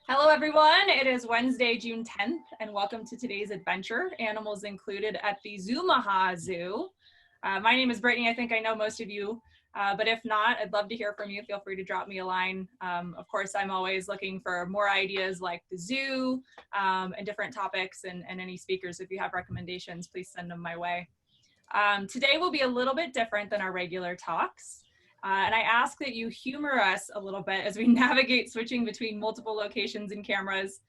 Hello everyone, it is Wednesday, June 10th, and welcome to today's adventure, animals included at the Zoomaha Zoo. My name is Brittany. I think I know most of you, but if not, I'd love to hear from you. Feel free to drop me a line. Of course, I'm always looking for more ideas like the zoo and different topics and any speakers. If you have recommendations, please send them my way. Today will be a little bit different than our regular talks. And I ask that you humor us a little bit as we navigate switching between multiple locations and cameras.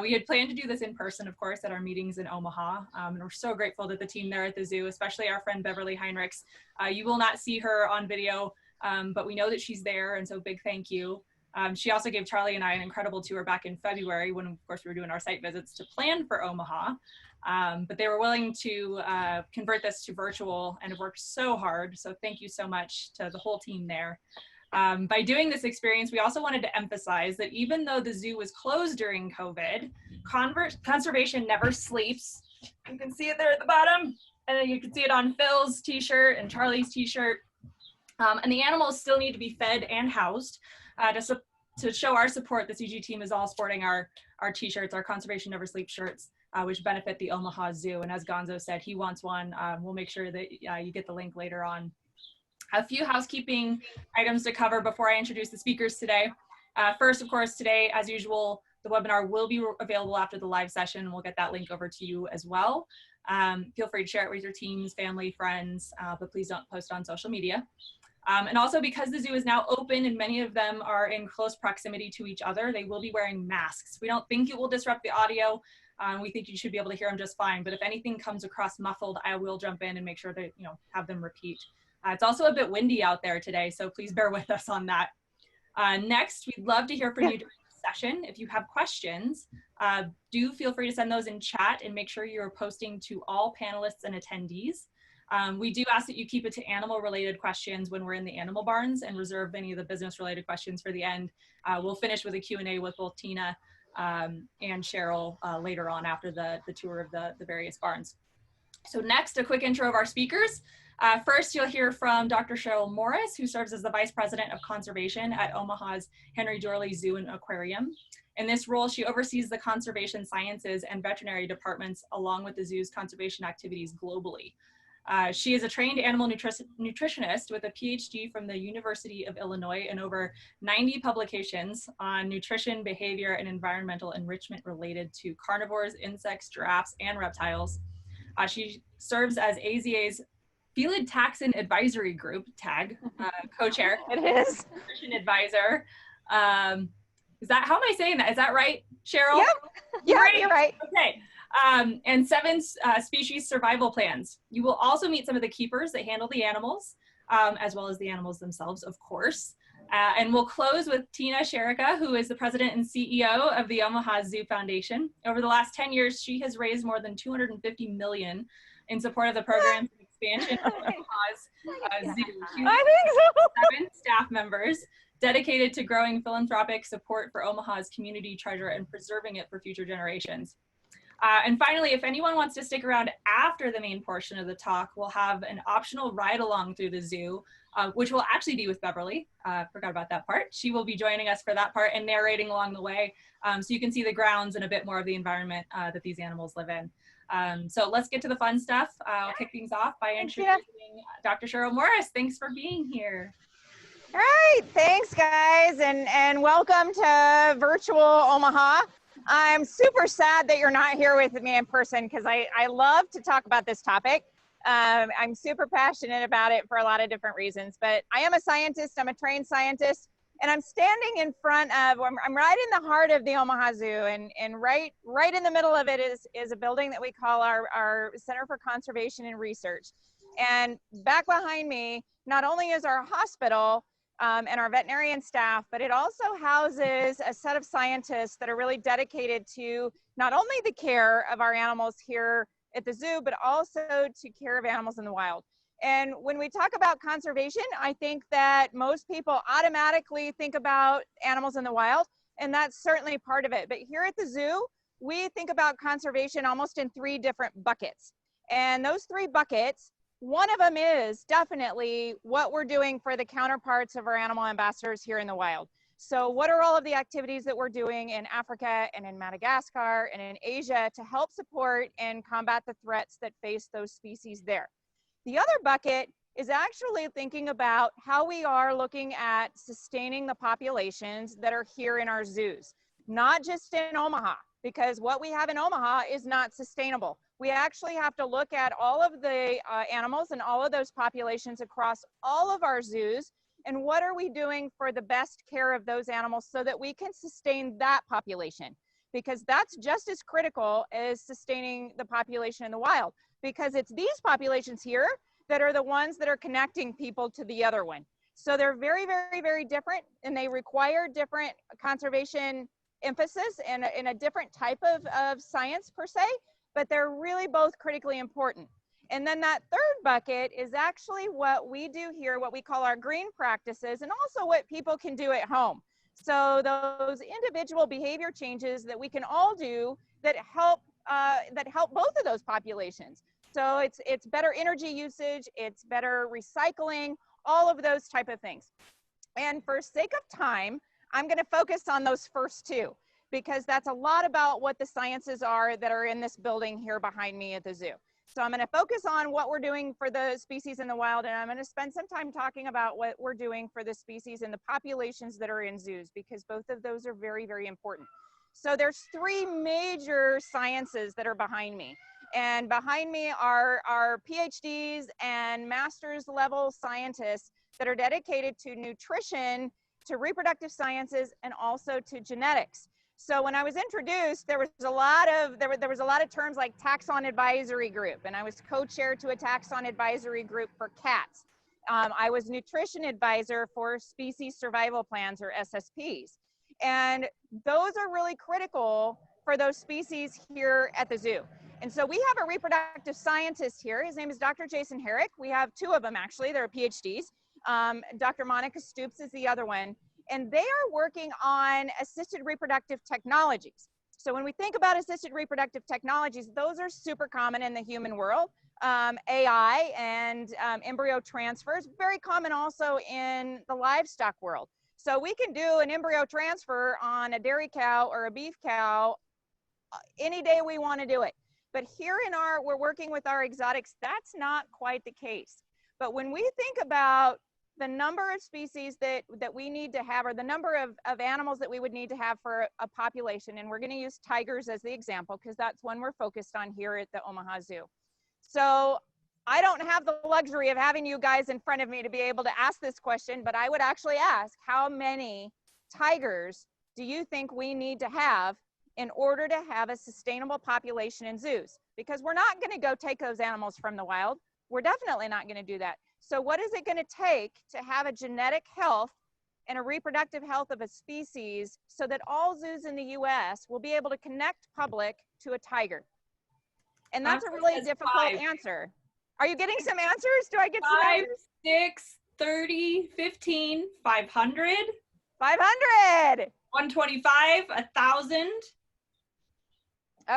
We had planned to do this in person, of course, at our meetings in Omaha. And we're so grateful that the team there at the zoo, especially our friend Beverly Heinrichs, you will not see her on video, but we know that she's there, and so big thank you. She also gave Charlie and I an incredible tour back in February when, of course, we were doing our site visits to plan for Omaha. But they were willing to convert this to virtual and have worked so hard. So thank you so much to the whole team there. By doing this experience, we also wanted to emphasize that even though the zoo was closed during COVID, conservation never sleeps. You can see it there at the bottom, and then you can see it on Phil's t-shirt and Charlie's t-shirt. And the animals still need to be fed and housed. To show our support, the CG team is all sporting our t-shirts, our Conservation Never Sleeps shirts, which benefit the Omaha Zoo. And as Gonzo said, he wants one. We'll make sure that you get the link later on. A few housekeeping items to cover before I introduce the speakers today. First, of course, today, as usual, the webinar will be available after the live session. We'll get that link over to you as well. Feel free to share it with your teams, family, friends, but please don't post on social media. And also, because the zoo is now open and many of them are in close proximity to each other, they will be wearing masks. We don't think it will disrupt the audio. We think you should be able to hear them just fine, but if anything comes across muffled, I will jump in and make sure that, have them repeat. It's also a bit windy out there today, so please bear with us on that. Next, we'd love to hear from you during the session. If you have questions, do feel free to send those in chat and make sure you're posting to all panelists and attendees. We do ask that you keep it to animal-related questions when we're in the animal barns and reserve any of the business-related questions for the end. We'll finish with a Q&A with both Tina and Cheryl later on after the tour of the various barns. So next, a quick intro of our speakers. First, you'll hear from Dr. Cheryl Morris, who serves as the Vice President of Conservation at Omaha's Henry Doorly Zoo and Aquarium. In this role, she oversees the conservation sciences and veterinary departments along with the zoo's conservation activities globally. She is a trained animal nutritionist with a Ph.D. from the University of Illinois and over 90 publications on nutrition, behavior, and environmental enrichment related to carnivores, insects, giraffes, and reptiles. She serves as AZA's Felid Taxon Advisory Group, TAG, co-chair. It is. Nutrition advisor. How am I saying that? Is that right, Cheryl? Yep, yeah, you're right. Okay. And 7 species survival plans. You will also meet some of the keepers that handle the animals, as well as the animals themselves, of course. And we'll close with Tina Cherica, who is the president and CEO of the Omaha Zoo Foundation. Over the last 10 years, she has raised more than $250 million in support of the program and expansion of Omaha's zoo. I think so. 7 staff members dedicated to growing philanthropic support for Omaha's community treasure and preserving it for future generations. And finally, if anyone wants to stick around after the main portion of the talk, we'll have an optional ride along through the zoo, which will actually be with Beverly. Forgot about that part. She will be joining us for that part and narrating along the way. So you can see the grounds and a bit more of the environment that these animals live in. So let's get to the fun stuff. I'll kick things off by introducing Dr. Cheryl Morris. Thanks for being here. All right, thanks guys, and welcome to virtual Omaha. I'm super sad that you're not here with me in person because I love to talk about this topic. I'm super passionate about it for a lot of different reasons, but I am a scientist, I'm a trained scientist, and I'm standing in front of, I'm right in the heart of the Omaha Zoo, and right in the middle of it is a building that we call our Center for Conservation and Research. And back behind me, not only is our hospital, and our veterinarian staff, but it also houses a set of scientists that are really dedicated to not only the care of our animals here at the zoo, but also to care of animals in the wild. And when we talk about conservation, I think that most people automatically think about animals in the wild, and that's certainly part of it. But here at the zoo, we think about conservation almost in 3 different buckets. And those 3 buckets, one of them is definitely what we're doing for the counterparts of our animal ambassadors here in the wild. So what are all of the activities that we're doing in Africa and in Madagascar and in Asia to help support and combat the threats that face those species there? The other bucket is actually thinking about how we are looking at sustaining the populations that are here in our zoos, not just in Omaha, because what we have in Omaha is not sustainable. We actually have to look at all of the animals and all of those populations across all of our zoos, and what are we doing for the best care of those animals so that we can sustain that population, because that's just as critical as sustaining the population in the wild, because it's these populations here that are the ones that are connecting people to the other one. So they're very, very, very different, and they require different conservation emphasis and a different type of science per se, but they're really both critically important. And then that third bucket is actually what we do here, what we call our green practices, and also what people can do at home. So those individual behavior changes that we can all do that help both of those populations. So it's better energy usage, it's better recycling, all of those type of things. And for sake of time, I'm going to focus on those first two, because that's a lot about what the sciences are that are in this building here behind me at the zoo. So I'm going to focus on what we're doing for the species in the wild, and I'm going to spend some time talking about what we're doing for the species and the populations that are in zoos, because both of those are very, very important. So there's three major sciences that are behind me. And behind me are PhDs and master's level scientists that are dedicated to nutrition, to reproductive sciences, and also to genetics. So when I was introduced, there was a lot of terms like taxon advisory group, and I was co-chair to a taxon advisory group for cats. I was nutrition advisor for species survival plans, or SSPs. And those are really critical for those species here at the zoo. And so we have a reproductive scientist here. His name is Dr. Jason Herrick. We have two of them, actually. They're PhDs. Dr. Monica Stoops is the other one. And they are working on assisted reproductive technologies. So when we think about assisted reproductive technologies, those are super common in the human world. AI and embryo transfers, very common also in the livestock world. So we can do an embryo transfer on a dairy cow or a beef cow any day we want to do it. But here we're working with our exotics, that's not quite the case. But when we think about the number of species that we need to have, or the number of animals that we would need to have for a population, and we're going to use tigers as the example because that's one we're focused on here at the Omaha Zoo. So I don't have the luxury of having you guys in front of me to be able to ask this question, but I would actually ask, how many tigers do you think we need to have in order to have a sustainable population in zoos? Because we're not going to go take those animals from the wild. We're definitely not going to do that. So what is it going to take to have a genetic health and a reproductive health of a species so that all zoos in the US will be able to connect public to a tiger? And that's a really difficult answer. Are you getting some answers? Do I get some answers? 5, 6, 30, 15, 500. 500. 125, 1,000.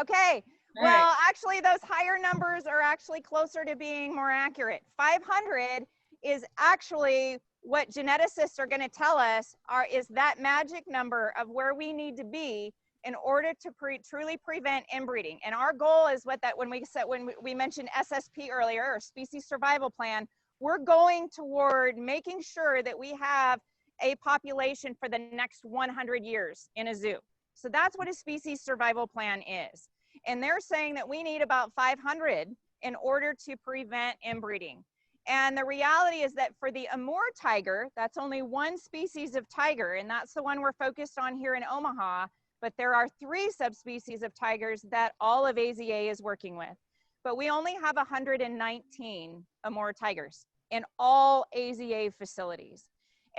Okay. Well, actually, those higher numbers are actually closer to being more accurate. 500 is actually what geneticists are going to tell us is that magic number of where we need to be in order to truly prevent inbreeding. And our goal is when we mentioned SSP earlier, or species survival plan, we're going toward making sure that we have a population for the next 100 years in a zoo. So that's what a species survival plan is. And they're saying that we need about 500 in order to prevent inbreeding. And the reality is that for the Amur tiger, that's only one species of tiger, and that's the one we're focused on here in Omaha, but there are 3 subspecies of tigers that all of AZA is working with. But we only have 119 Amur tigers in all AZA facilities.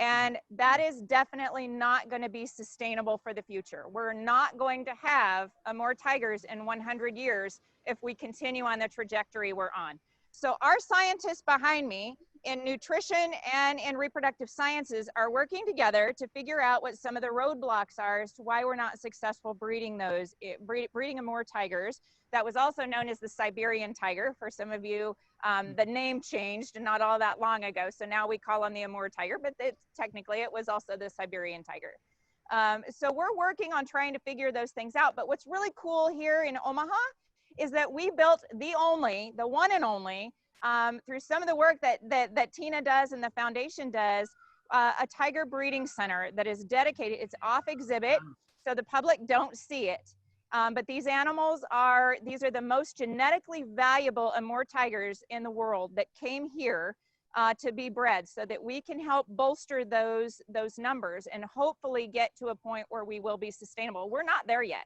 And that is definitely not going to be sustainable for the future. We're not going to have more tigers in 100 years if we continue on the trajectory we're on. So our scientists behind me in nutrition and in reproductive sciences are working together to figure out what some of the roadblocks are as to why we're not successful breeding Amur tigers. That was also known as the Siberian tiger. For some of you, the name changed not all that long ago, so now we call them the Amur tiger, but technically it was also the Siberian tiger. So we're working on trying to figure those things out. But what's really cool here in Omaha is that we built the one and only, through some of the work that Tina does and the foundation does, a tiger breeding center that is dedicated. It's off exhibit, so the public don't see it. But these animals these are the most genetically valuable Amur tigers in the world that came here to be bred, so that we can help bolster those numbers and hopefully get to a point where we will be sustainable. We're not there yet.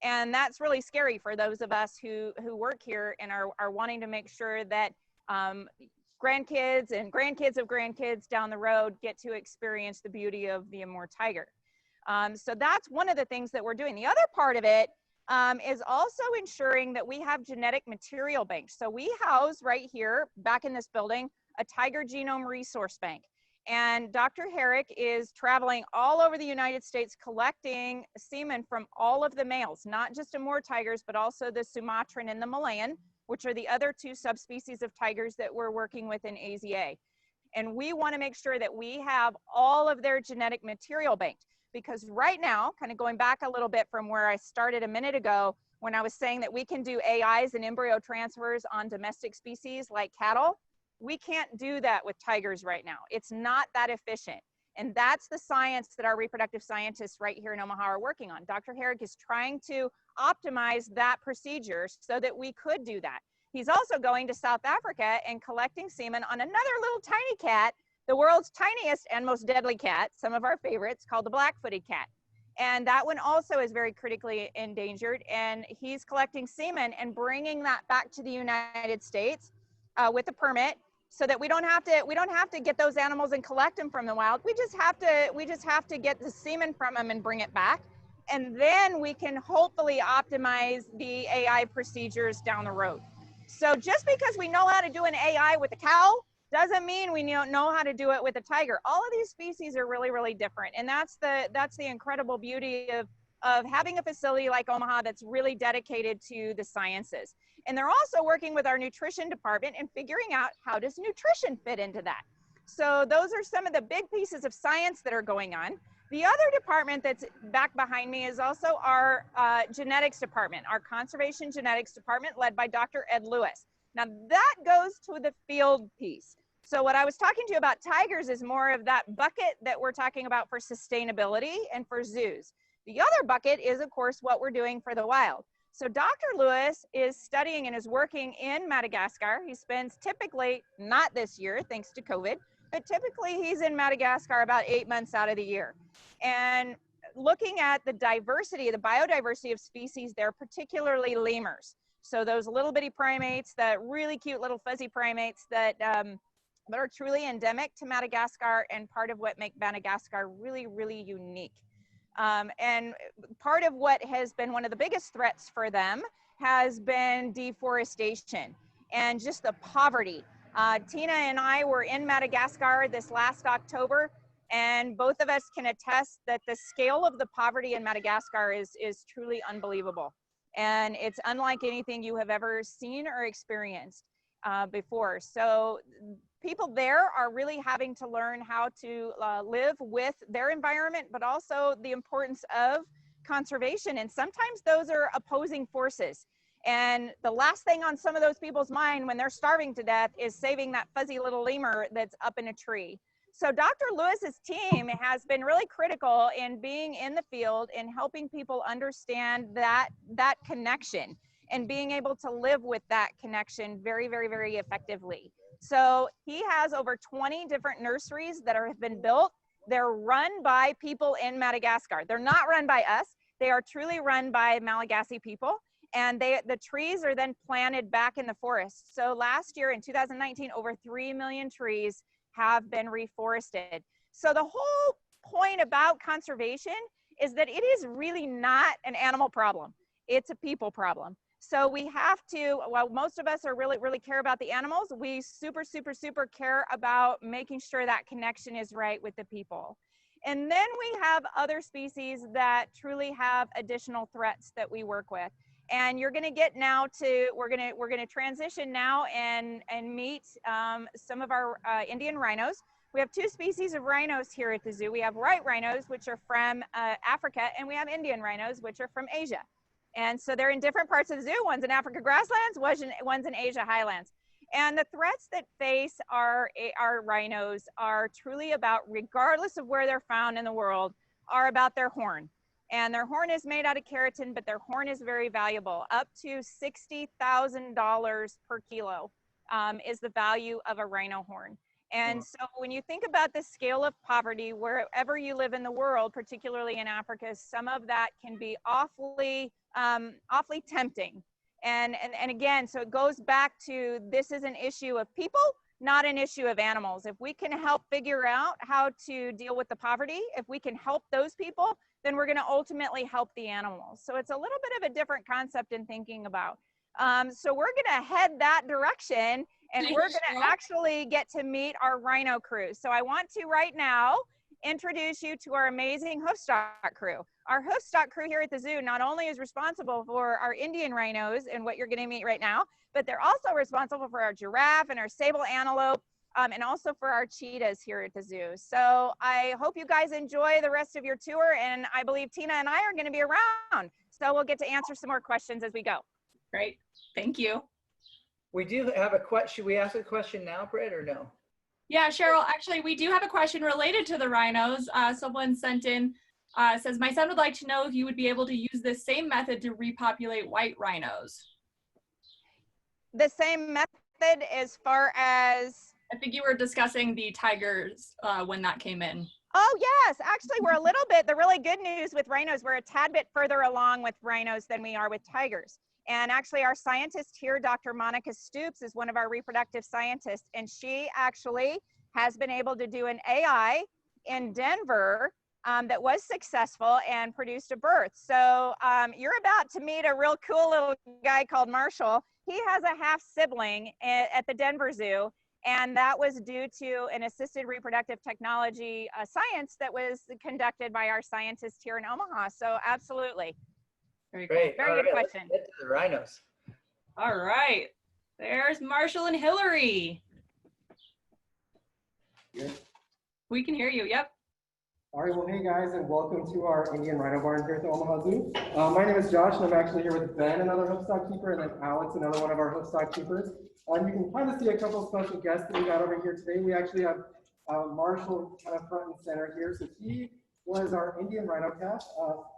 And that's really scary for those of us who work here and are wanting to make sure that grandkids and grandkids of grandkids down the road get to experience the beauty of the Amur tiger. So that's one of the things that we're doing. The other part of it is also ensuring that we have genetic material banks. So we house right here, back in this building, a tiger genome resource bank. And Dr. Herrick is traveling all over the United States collecting semen from all of the males, not just Amur tigers, but also the Sumatran and the Malayan, which are the other two subspecies of tigers that we're working with in AZA. And we want to make sure that we have all of their genetic material banked, because right now, kind of going back a little bit from where I started a minute ago, when I was saying that we can do AIs and embryo transfers on domestic species like cattle, we can't do that with tigers right now. It's not that efficient. And that's the science that our reproductive scientists right here in Omaha are working on. Dr. Herrick is trying to optimize that procedure so that we could do that. He's also going to South Africa and collecting semen on another little tiny cat, the world's tiniest and most deadly cat, some of our favorites, called the black-footed cat. And that one also is very critically endangered. And he's collecting semen and bringing that back to the United States with a permit, so that we don't have to get those animals and collect them from the wild. We just have to get the semen from them and bring it back. And then we can hopefully optimize the AI procedures down the road. So just because we know how to do an AI with a cow doesn't mean we don't know how to do it with a tiger. All of these species are really, really different. And that's the incredible beauty of having a facility like Omaha that's really dedicated to the sciences. And they're also working with our nutrition department and figuring out, how does nutrition fit into that? So those are some of the big pieces of science that are going on. The other department that's back behind me is also our genetics department, our conservation genetics department, led by Dr. Ed Lewis. Now that goes to the field piece. So what I was talking to you about tigers is more of that bucket that we're talking about for sustainability and for zoos. The other bucket is, of course, what we're doing for the wild. So Dr. Lewis is studying and is working in Madagascar. He spends typically, not this year, thanks to COVID, but typically he's in Madagascar about 8 months out of the year. And looking at the diversity, the biodiversity of species there, particularly lemurs. So those little bitty primates, that really cute little fuzzy primates that are truly endemic to Madagascar and part of what make Madagascar really, really unique. And part of what has been one of the biggest threats for them has been deforestation and just the poverty. Tina and I were in Madagascar this last October, and both of us can attest that the scale of the poverty in Madagascar is truly unbelievable. And it's unlike anything you have ever seen or experienced before. So people there are really having to learn how to live with their environment, but also the importance of conservation. And sometimes those are opposing forces. And the last thing on some of those people's mind when they're starving to death is saving that fuzzy little lemur that's up in a tree. So Dr. Lewis's team has been really critical in being in the field and helping people understand that connection and being able to live with that connection very, very, very effectively. So he has over 20 different nurseries that have been built. They're run by people in Madagascar. They're not run by us. They are truly run by Malagasy people. And the trees are then planted back in the forest. So last year in 2019, over 3 million trees have been reforested. So the whole point about conservation is that it is really not an animal problem. It's a people problem. So we have to, while most of us are really care about the animals, we super care about making sure that connection is right with the people. And then we have other species that truly have additional threats that we work with. And you're going to get now to, we're going to transition now and meet some of our Indian rhinos. We have two species of rhinos here at the zoo. We have white rhinos, which are from Africa, and we have Indian rhinos, which are from Asia. And so they're in different parts of the zoo. One's in Africa grasslands, one's in Asia highlands. And the threats that face our rhinos are truly about, regardless of where they're found in the world, are about their horn. And their horn is made out of keratin, but their horn is very valuable. Up to $60,000 per kilo is the value of a rhino horn. And so when you think about the scale of poverty, wherever you live in the world, particularly in Africa, some of that can be awfully tempting. And again, so it goes back to, this is an issue of people, not an issue of animals. If we can help figure out how to deal with the poverty, if we can help those people, then we're going to ultimately help the animals. So it's a little bit of a different concept in thinking about. So we're going to head that direction, and we're going to actually get to meet our rhino crew. So I want to right now introduce you to our amazing hoofstock crew. Our hoofstock crew here at the zoo not only is responsible for our Indian rhinos and what you're going to meet right now, but they're also responsible for our giraffe and our sable antelope, and also for our cheetahs here at the zoo. So I hope you guys enjoy the rest of your tour, and I believe Tina and I are going to be around, so we'll get to answer some more questions as we go. Great, thank you. We do have a question. Should we ask a question now, Britt, or no? Yeah, Cheryl, actually, we do have a question related to the rhinos. Someone sent in, says, my son would like to know if you would be able to use this same method to repopulate white rhinos. The same method as far as? I think you were discussing the tigers when that came in. Oh yes, actually we're a little bit, the really good news with rhinos, we're a tad bit further along with rhinos than we are with tigers. And actually our scientist here, Dr. Monica Stoops, is one of our reproductive scientists, and she actually has been able to do an AI in Denver that was successful and produced a birth. So you're about to meet a real cool little guy called Marshall. He has a half sibling at the Denver Zoo, and that was due to an assisted reproductive technology science that was conducted by our scientists here in Omaha. So absolutely. Very Great. cool. Very good question. Let's get to the rhinos. All right. There's Marshall and Hillary. Good. We can hear you. Yep. All right, well, hey guys, and welcome to our Indian Rhino Barn here at the Omaha Zoo. My name is Josh, and I'm actually here with Ben, another hoofstock keeper, and then Alex, another one of our hoofstock keepers. You can kind of see a couple of special guests that we got over here today. We actually have Marshall kind of front and center here. So he was our Indian rhino calf,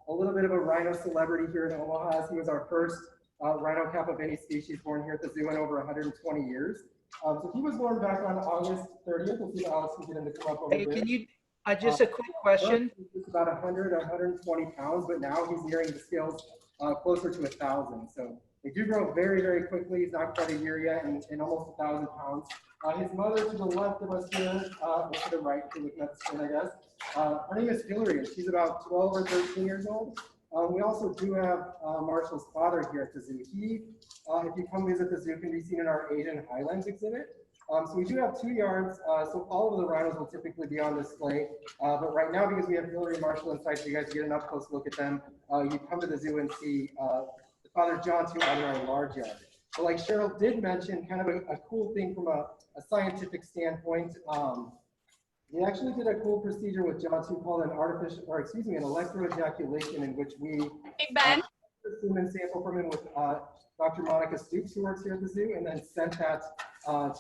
a little bit of a rhino celebrity here in Omaha, as he was our first rhino calf of any species born here at the zoo in over 120 years. So he was born back on August 30th. We'll see if Alex can get him to come up over Hey, there. can you, just a quick question. He's about 100, 120 pounds, but now he's nearing the scales closer to 1,000. So they do grow very, very quickly. He's not quite a year yet, and almost 1,000 pounds. His mother to the left of us here, or to the right, if you're looking at the screen, I guess. Her name is Hillary, and she's about 12 or 13 years old. We also do have Marshall's father here at the zoo. He, if you come visit the zoo, can be seen in our Asian Highlands exhibit. So we do have 2 yards, so all of the rhinos will typically be on display. But right now, because we have Hillary and Marshall inside, so you guys get an up close look at them, you come to the zoo and see the Father John too out in our large yard. But like Cheryl did mention, kind of a cool thing from a scientific standpoint, we actually did a cool procedure with John too called an electroejaculation, in which we Hey, Ben. a semen sample from him with Dr. Monica Stoops, who works here at the zoo, and then sent that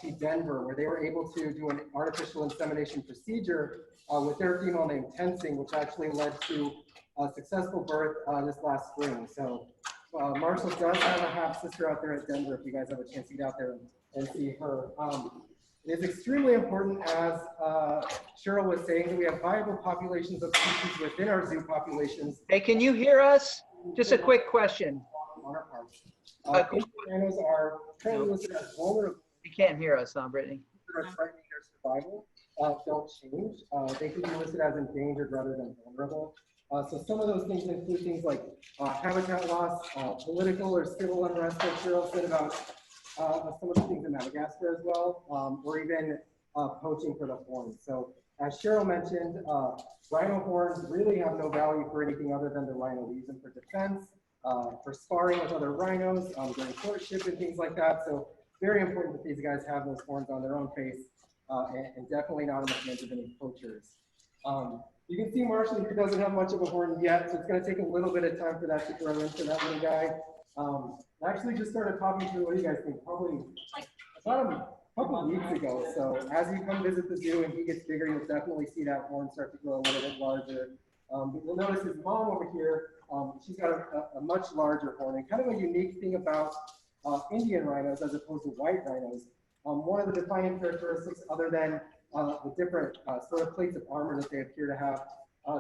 to Denver, where they were able to do an artificial insemination procedure with their female named Tensing, which actually led to a successful birth this last spring. So Marshall does have a half sister out there at Denver, if you guys have a chance to get out there and see her. It is extremely important, as Cheryl was saying, that we have viable populations of species within our zoo populations. Hey, can you hear us? Just a quick question. On our parks. Rhinos are currently listed as vulnerable. You can't hear us, Brittany. That are threatening their survival don't change. They can be listed as endangered rather than vulnerable. So some of those things include things like habitat loss, political or civil unrest, like Cheryl said about some of the things in Madagascar as well, or even poaching for the horns. So as Cheryl mentioned, rhino horns really have no value for anything other than the rhino. We use them for defense, for sparring with other rhinos, during courtship and things like that. So very important that these guys have those horns on their own face and definitely not in the hands of any poachers. You can see Marshall here doesn't have much of a horn yet, so it's going to take a little bit of time for that to grow into that little guy. I actually just started talking to, what do you guys think, probably about a couple of weeks ago. So as you come visit the zoo and he gets bigger, you'll definitely see that horn start to grow a little bit larger. But you'll notice his mom over here, she's got a much larger horn, and kind of a unique thing about Indian rhinos as opposed to white rhinos. One of the defining characteristics, other than the different sort of plates of armor that they appear to have,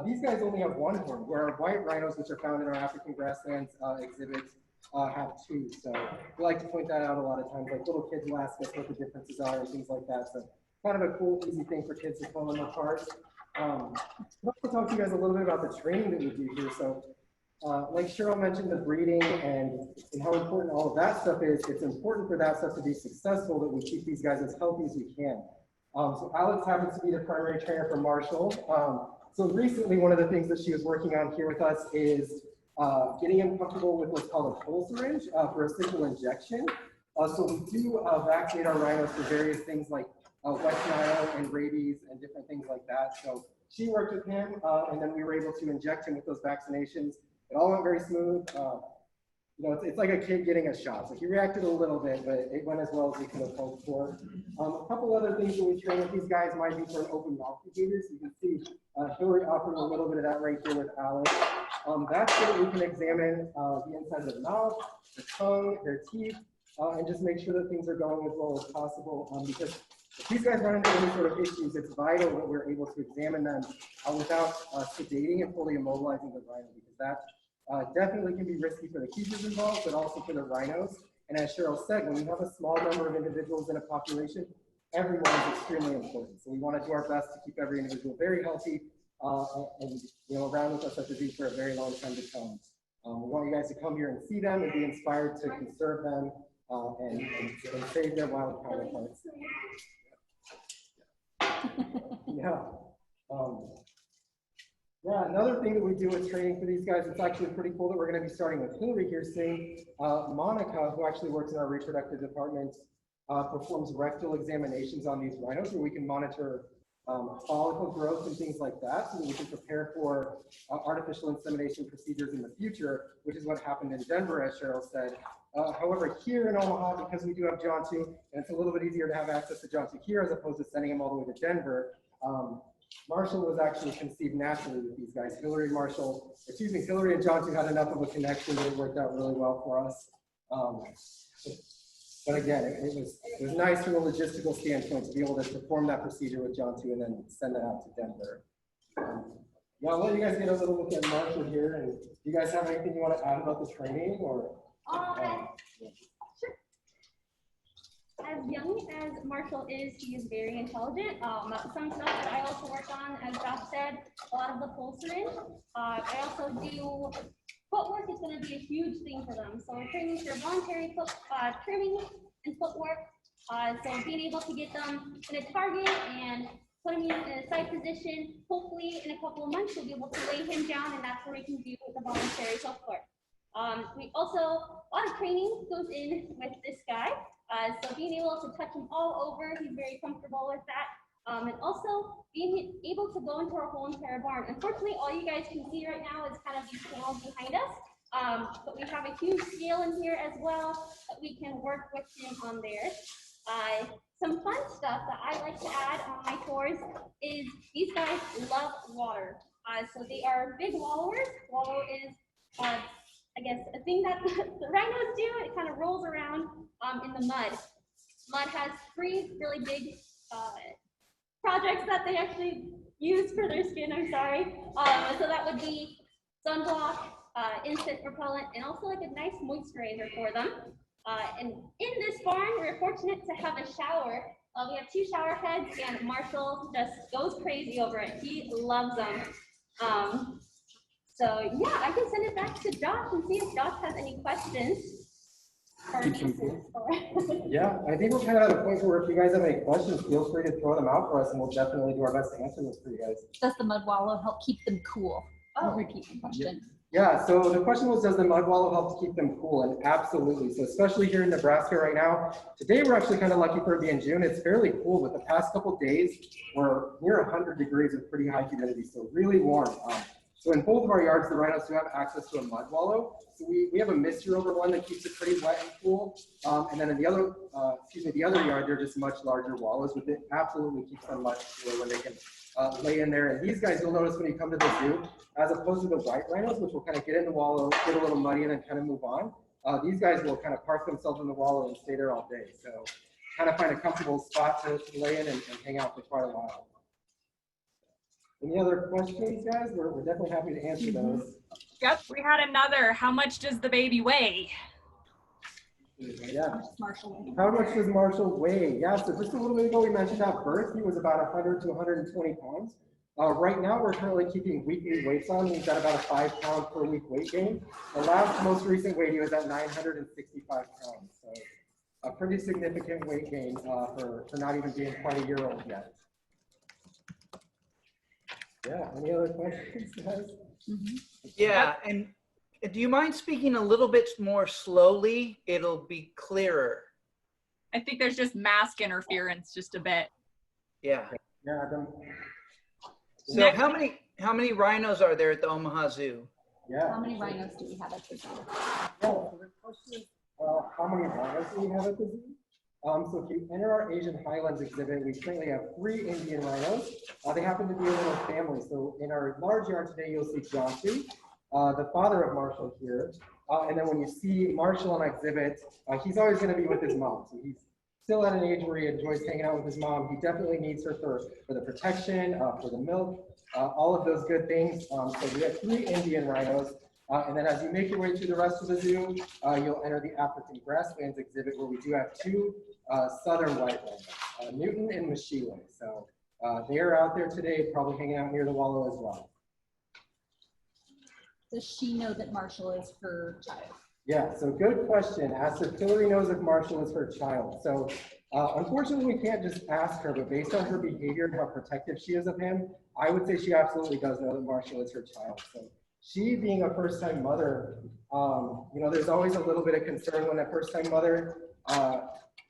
these guys only have one horn, where our white rhinos, which are found in our African grasslands exhibits, have two. So we like to point that out a lot of times, like little kids will ask us what the differences are and things like that. So kind of a cool, easy thing for kids to pull them apart. I'd like to talk to you guys a little bit about the training that we do here. So like Cheryl mentioned, the breeding and how important all of that stuff is, it's important for that stuff to be successful that we keep these guys as healthy as we can. So Alex happens to be the primary trainer for Marshall. So recently, one of the things that she was working on here with us is getting him comfortable with what's called a pole syringe for a simple injection. So we do vaccinate our rhinos for various things like West Nile and rabies and different things like that. So she worked with him, and then we were able to inject him with those vaccinations. It all went very smooth. You know, it's like a kid getting a shot. So he reacted a little bit, but it went as well as we could have hoped for. A couple other things that we train with these guys might be for an open mouth behavior. So you can see Hillary offering a little bit of that right here with Alex. That's so that we can examine the inside of the mouth, the tongue, their teeth, and just make sure that things are going as well as possible. Because if these guys run into any sort of issues, it's vital that we're able to examine them without sedating and fully immobilizing the rhino, because that definitely can be risky for the keepers involved, but also for the rhinos. And as Cheryl said, when you have a small number of individuals in a population, everyone is extremely important. So we want to do our best to keep every individual very healthy and you know, around with us at the zoo for a very long time to come. We want you guys to come here and see them and be inspired to conserve them and save their wild counterparts. Yeah. Yeah, another thing that we do with training for these guys, it's actually pretty cool that we're going to be starting with Hillary here soon. Monica, who actually works in our reproductive department, performs rectal examinations on these rhinos where we can monitor follicle growth and things like that, so that we can prepare for artificial insemination procedures in the future, which is what happened in Denver, as Cheryl said. However, here in Omaha, because we do have John 2, and it's a little bit easier to have access to John 2 here as opposed to sending him all the way to Denver, Marshall was actually conceived naturally with these guys. Hillary and John 2 had enough of a connection that it worked out really well for us. But again, it was nice from a logistical standpoint to be able to perform that procedure with John 2 and then send it out to Denver. Yeah, I'll let you guys get a little look at Marshall here. And do you guys have anything you want to add about the training? Or Sure. As young as Marshall is, he is very intelligent. Some stuff that I also work on, as Josh said, a lot of the pole syringe. I also do footwork is going to be a huge thing for them. So we're training for voluntary foot trimming and footwork. So being able to get them in a target and put him in a side position, hopefully in a couple of months we'll be able to lay him down, and that's where we can do the voluntary footwork. We also, a lot of training goes in with this guy. So being able to touch him all over, he's very comfortable with that. And also being able to go into our whole entire barn. Unfortunately, all you guys can see right now is kind of these panels behind us. But we have a huge scale in here as well that we can work with him on there. Some fun stuff that I like to add on my tours is these guys love water. So they are big wallowers. Wallow is, I guess, a thing that the rhinos do. It kind of rolls around in the mud. Mud has 3 really big projects that they actually use for their skin, I'm sorry. So that would be sunblock, insect repellent, and also like a nice moisturizer for them. And in this barn, we're fortunate to have a shower. We have 2 shower heads, and Marshall just goes crazy over it. He loves them. So yeah, I can send it back to Josh and see if Josh has any questions. Yeah, I think we're kind of at a point where if you guys have any questions, feel free to throw them out for us, and we'll definitely do our best to answer those for you guys. Does the mud wallow help keep them cool? Oh, repeat the question. Yeah, so the question was, does the mud wallow help to keep them cool? And absolutely. So especially here in Nebraska right now, today we're actually kind of lucky for it being June. It's fairly cool, but the past couple of days we're near 100 degrees with pretty high humidity, so really warm. So in both of our yards, the rhinos do have access to a mud wallow. So we have a mist-year over one that keeps it pretty wet and cool. And then in the other, the other yard, they're just much larger wallows, but it absolutely keeps them much cooler when they can lay in there. And these guys, you'll notice when you come to the zoo, as opposed to the white rhinos, which will kind of get in the wallow, get a little muddy, and then kind of move on. These guys will kind of park themselves in the wallow and stay there all day. So kind of find a comfortable spot to lay in and hang out for quite a while. Any other questions, guys? We're definitely happy to answer those. Yep, we had another. How much does the baby weigh? Yeah. How much does Marshall weigh? Yeah, so just a little bit ago we mentioned at birth he was about 100 to 120 pounds. Right now we're currently keeping weekly weights on. We've got about a 5 pound per week weight gain. The last most recent weight he was at 965 pounds. So a pretty significant weight gain for not even being quite a year old yet. Yeah, any other questions, guys? Yeah, and do you mind speaking a little bit more slowly? It'll be clearer. I think there's just mask interference just a bit. Yeah. Yeah. So how many rhinos are there at the Omaha Zoo? Yeah. How many rhinos do we have at the zoo? So the question is, how many rhinos do we have at the zoo? So if you enter our Asian Highlands exhibit, we currently have 3 Indian rhinos. They happen to be a little family. So in our large yard today, you'll see Johnsy, the father of Marshall here. And then when you see Marshall on exhibit, he's always going to be with his mom. So he's still at an age where he enjoys hanging out with his mom. He definitely needs her for the protection, for the milk, all of those good things. So we have 3 Indian rhinos. And then as you make your way through the rest of the zoo, you'll enter the African grasslands exhibit where we do have 2 southern white rhinos, Newton and Mashile. So they are out there today, probably hanging out near the wallow as well. Does she know that Marshall is her child? Yeah, so good question. Ask if Hillary knows if Marshall is her child. So unfortunately, we can't just ask her, but based on her behavior and how protective she is of him, I would say she absolutely does know that Marshall is her child. So she being a first-time mother, you know, there's always a little bit of concern when a first-time mother,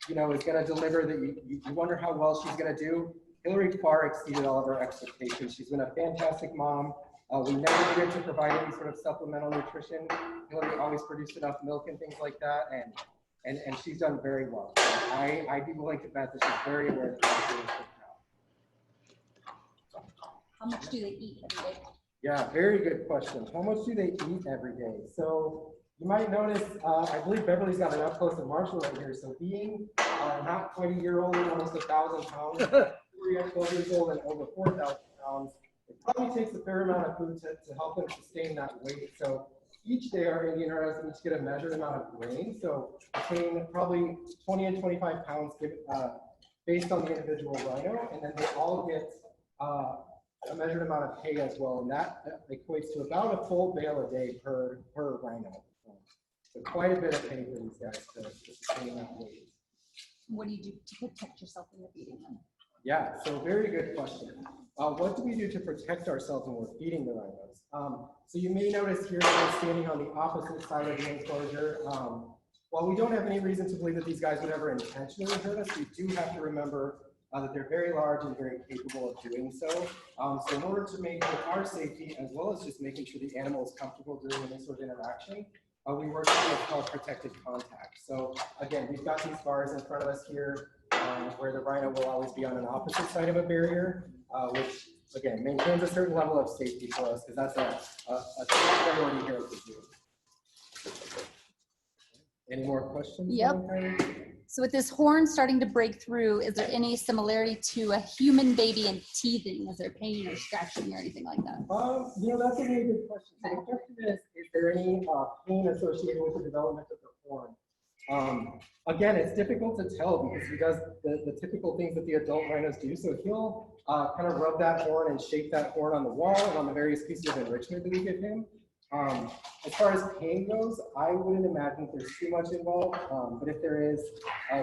you know, is going to deliver that you wonder how well she's going to do. Hillary far exceeded all of her expectations. She's been a fantastic mom. We never needed to provide any sort of supplemental nutrition. Hillary always produced enough milk and things like that, and she's done very well. So I'd be willing to bet that she's very aware that Marshall is her child. How much do they eat every day? Yeah, very good question. How much do they eat every day? So you might notice, I believe Beverly's got an up close of Marshall right here. So being not quite a year old, almost 1,000 pounds, 12 years old and over 4,000 pounds, it probably takes a fair amount of food to help them sustain that weight. So each day our Indian rhinos each get a measured amount of grain. So between probably 20 and 25 pounds based on the individual rhino. And then they all get a measured amount of hay as well. And that equates to about a full bale a day per rhino. So quite a bit of hay for these guys to sustain that weight. What do you do to protect yourself when you're feeding them? Yeah, so very good question. What do we do to protect ourselves when we're feeding the rhinos? So you may notice here that we're standing on the opposite side of the enclosure. While we don't have any reason to believe that these guys would ever intentionally hurt us, we do have to remember that they're very large and very capable of doing so. So in order to maintain our safety, as well as just making sure the animal is comfortable during any sort of interaction, we work with what's called protected contact. So again, we've got these bars in front of us here where the rhino will always be on an opposite side of a barrier, which again maintains a certain level of safety for us, because that's a top priority here at the zoo. Any more questions? Yep. So with this horn starting to break through, is there any similarity to a human baby in teething? Is there pain or scratching or anything like that? You know, that's a really good question. So the question is there any pain associated with the development of the horn? Again, it's difficult to tell because he does the typical things that the adult rhinos do. So he'll kind of rub that horn and shake that horn on the wall and on the various pieces of enrichment that we give him. As far as pain goes, I wouldn't imagine there's too much involved, but if there is,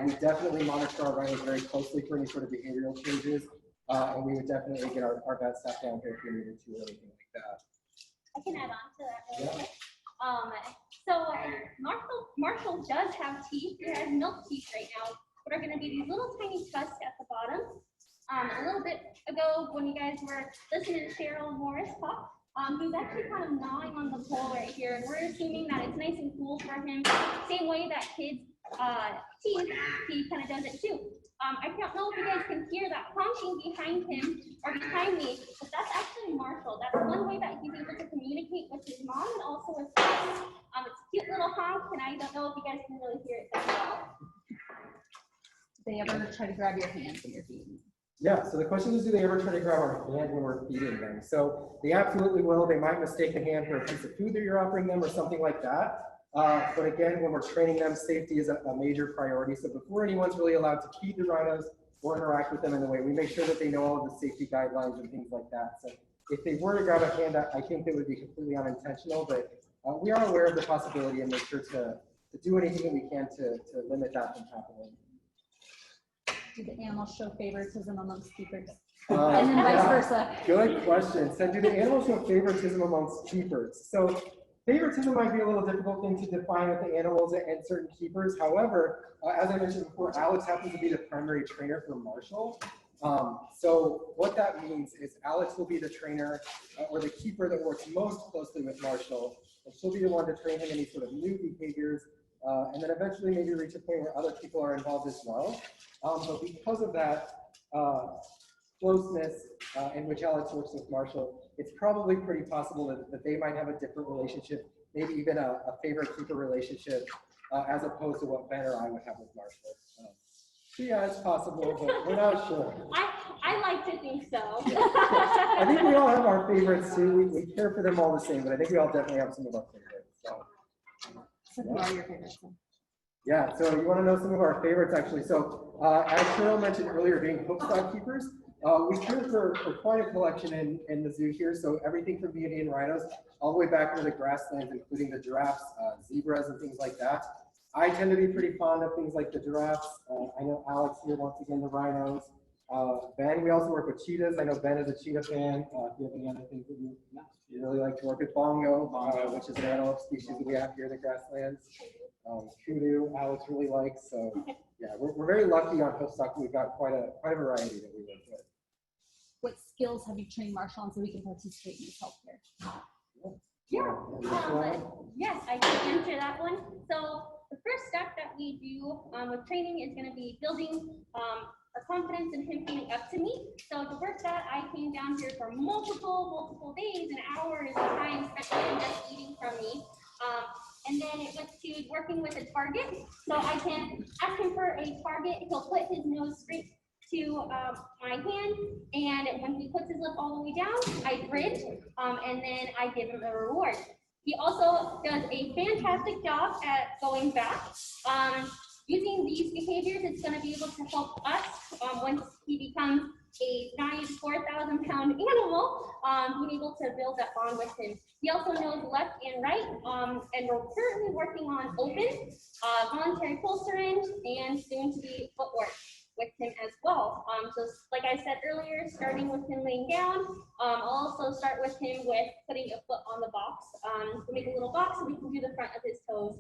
we definitely monitor our rhinos very closely for any sort of behavioral changes, and we would definitely get our vet staff down here if we needed to or anything like that. I can add on to that really quick. So Marshall does have teeth. He has milk teeth right now, but are going to be these little tiny tusks at the bottom. A little bit ago, when you guys were listening to Cheryl Morris talk, he was actually kind of gnawing on the pole right here, and we're assuming that it's nice and cool for him, same way that kids' teeth, he kind of does it too. I don't know if you guys can hear that honking behind him or behind me, but that's actually Marshall. That's one way that he's able to communicate with his mom and also with us. It's a cute little honk, and I don't know if you guys can really hear it that well. Do they ever try to grab your hands when you're feeding? Yeah, so the question is, do they ever try to grab our hand when we're feeding them? So they absolutely will. They might mistake the hand for a piece of food that you're offering them or something like that. But again, when we're training them, safety is a major priority. So before anyone's really allowed to feed the rhinos or interact with them in the way, we make sure that they know all of the safety guidelines and things like that. So if they were to grab a hand, I think it would be completely unintentional, but we are aware of the possibility and make sure to do anything that we can to limit that from happening. Do the animals show favoritism amongst keepers? And then vice versa. Good question. So do the animals show favoritism amongst keepers? So favoritism might be a little difficult thing to define with the animals and certain keepers. However, as I mentioned before, Alex happens to be the primary trainer for Marshall. So what that means is Alex will be the trainer or the keeper that works most closely with Marshall. And she'll be the one to train him in any sort of new behaviors. And then eventually maybe reach a point where other people are involved as well. But because of that closeness in which Alex works with Marshall, it's probably pretty possible that they might have a different relationship, maybe even a favorite keeper relationship, as opposed to what Ben or I would have with Marshall. So yeah, it's possible, but we're not sure. I like to think so. I think we all have our favorites too. We care for them all the same, but I think we all definitely have some of our favorites. So who are your favorites? Yeah, so you want to know some of our favorites actually. So as Cheryl mentioned earlier, being hookstock keepers, we care for quite a collection in the zoo here. So everything from the Indian rhinos all the way back into the grasslands, including the giraffes, zebras, and things like that. I tend to be pretty fond of things like the giraffes. I know Alex here, once again, the rhinos. Ben, we also work with cheetahs. I know Ben is a cheetah fan. If you have any other things that you really like to work with, bongo, which is an antelope species that we have here in the grasslands. Kudu, Alex really likes. So yeah, we're very lucky on hookstock. We've got quite a variety that we work with. What skills have you trained Marshall on so we can participate in this healthcare? Yeah. Yes, I can answer that one. So the first step that we do with training is going to be building our confidence in him feeling up to me. So to work that, I came down here for multiple days and hours of time spent him just eating from me. And then it went to working with a target. So I can ask him for a target. He'll put his nose straight to my hand, and when he puts his lip all the way down, I grit, and then I give him a reward. He also does a fantastic job at going back. Using these behaviors, it's going to be able to help us once he becomes a giant 4,000 pound animal, being able to build that bond with him. He also knows left and right, and we're currently working on open, voluntary pull syringe, and soon to be footwork with him as well. So like I said earlier, starting with him laying down, I'll also start with him with putting a foot on the box. So make a little box so we can do the front of his toes.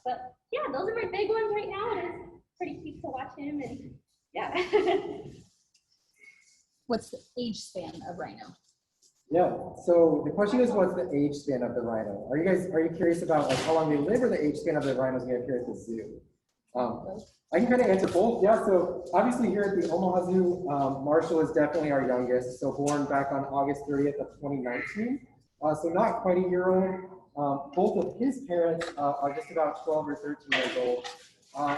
But yeah, those are my big ones right now, and it's pretty cute to watch him, and yeah. What's the age span of rhino? Yeah, so the question is, what's the age span of the rhino? Are you curious about like how long they live, or the age span of the rhinos we have here at the zoo? I can kind of answer both. Yeah, so obviously here at the Omaha Zoo, Marshall is definitely our youngest. So born back on August 30th of 2019. So not quite a year old. Both of his parents are just about 12 or 13 years old.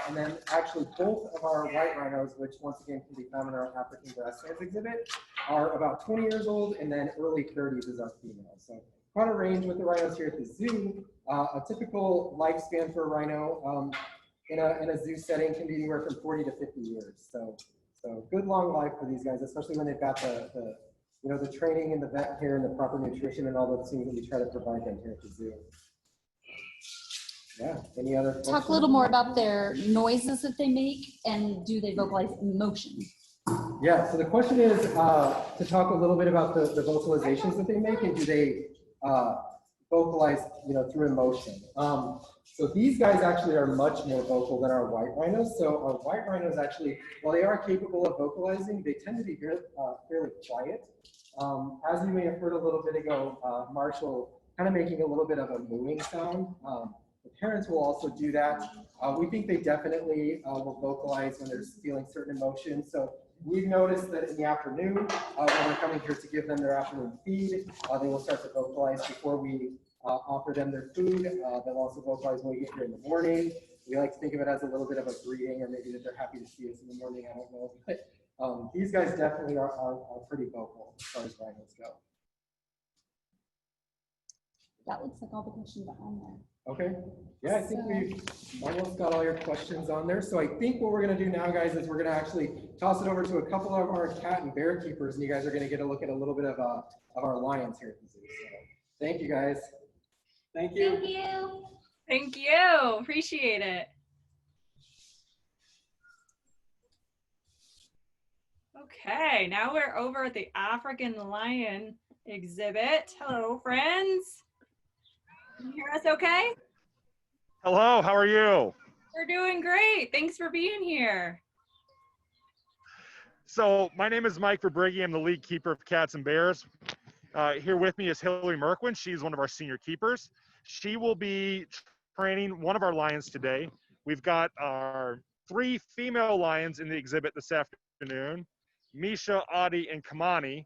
And then actually both of our white rhinos, which once again can be found in our African grasslands exhibit, are about 20 years old, and then early 30s is our female. So quite a range with the rhinos here at the zoo. A typical lifespan for a rhino in a zoo setting can be anywhere from 40 to 50 years. So good long life for these guys, especially when they've got the training and the vet care and the proper nutrition and all those things that we try to provide them here at the zoo. Yeah, any other questions? Talk a little more about their noises that they make, and do they vocalize emotion? Yeah, so the question is to talk a little bit about the vocalizations that they make, and do they vocalize, through emotion. So these guys actually are much more vocal than our white rhinos. So our white rhinos actually, while they are capable of vocalizing, they tend to be fairly quiet. As you may have heard a little bit ago, Marshall kind of making a little bit of a mooing sound. The parents will also do that. We think they definitely will vocalize when they're feeling certain emotions. So we've noticed that in the afternoon, when we're coming here to give them their afternoon feed, they will start to vocalize before we offer them their food. They'll also vocalize when we get here in the morning. We like to think of it as a little bit of a greeting, or maybe that they're happy to see us in the morning. I don't know. But these guys definitely are pretty vocal as far as rhinos go. That looks like all the questions are on there. Okay. Yeah, I think we've almost got all your questions on there. So I think what we're going to do now, guys, is we're going to actually toss it over to a couple of our cat and bear keepers, and you guys are going to get a look at a little bit of our lions here at the zoo. So thank you, guys. Thank you. Thank you. Thank you. Appreciate it. Okay, now we're over at the African lion exhibit. Hello, friends. Can you hear us okay? Hello, how are you? We're doing great. Thanks for being here. So my name is Mike Verbrigge. I'm the lead keeper of cats and bears. Here with me is Hillary Merquin. She's one of our senior keepers. She will be training one of our lions today. We've got our 3 female lions in the exhibit this afternoon, Misha, Audie, and Kamani.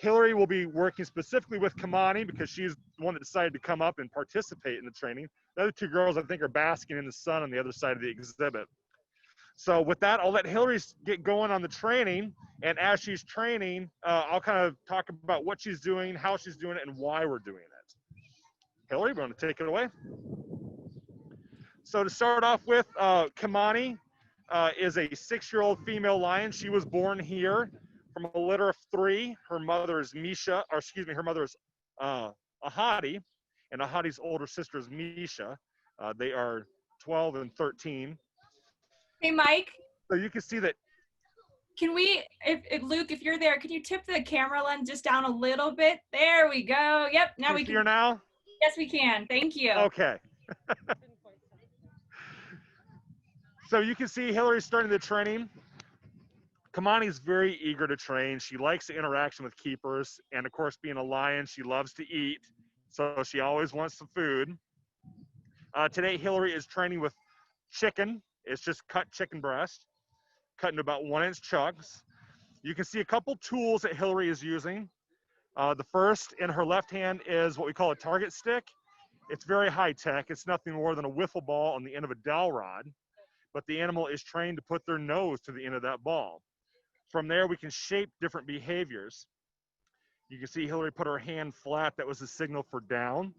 Hillary will be working specifically with Kamani because she's the one that decided to come up and participate in the training. The other 2 girls, I think, are basking in the sun on the other side of the exhibit. So with that, I'll let Hillary get going on the training. And as she's training, I'll kind of talk about what she's doing, how she's doing it, and why we're doing it. Hillary, you want to take it away? So to start off with, Kamani is a 6-year-old female lion. She was born here from a litter of 3. Her mother is Misha, or excuse me, her mother is Ahadi, and Ahadi's older sister is Misha. They are 12 and 13. Hey, Mike. So you can see that. Can we, if Luke, if you're there, can you tip the camera lens just down a little bit? There we go. Yep, now we can. Here now? Yes, we can. Thank you. Okay. So you can see Hillary's starting the training. Kamani's very eager to train. She likes the interaction with keepers. And of course, being a lion, she loves to eat. So she always wants some food. Today, Hillary is training with chicken. It's just cut chicken breast, cut into about 1-inch chunks. You can see a couple tools that Hillary is using. The first in her left hand is what we call a target stick. It's very high tech. It's nothing more than a wiffle ball on the end of a dowel rod, but the animal is trained to put their nose to the end of that ball. From there, we can shape different behaviors. You can see Hillary put her hand flat. That was a signal for down.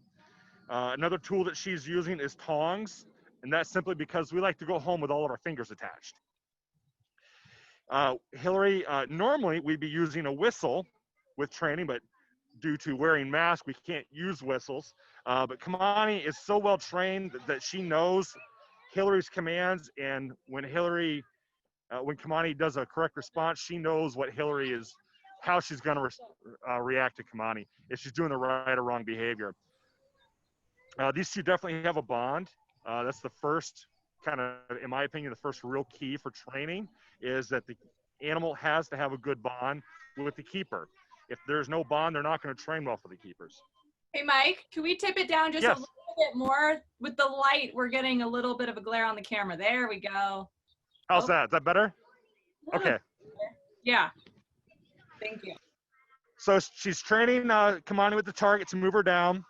Another tool that she's using is tongs, and that's simply because we like to go home with all of our fingers attached. Hillary, normally we'd be using a whistle with training, but due to wearing masks, we can't use whistles. But Kamani is so well trained that she knows Hillary's commands, and when Kamani does a correct response, she knows what Hillary is, how she's going to react to Kamani, if she's doing the right or wrong behavior. These 2 definitely have a bond. That's the first kind of, in my opinion, the first real key for training is that the animal has to have a good bond with the keeper. If there's no bond, they're not going to train well for the keepers. Hey, Mike, can we tip it down just a little bit more? With the light, we're getting a little bit of a glare on the camera. There we go. How's that? Is that better? Okay. Yeah. Thank you. So she's training Kamani with the target to move her down.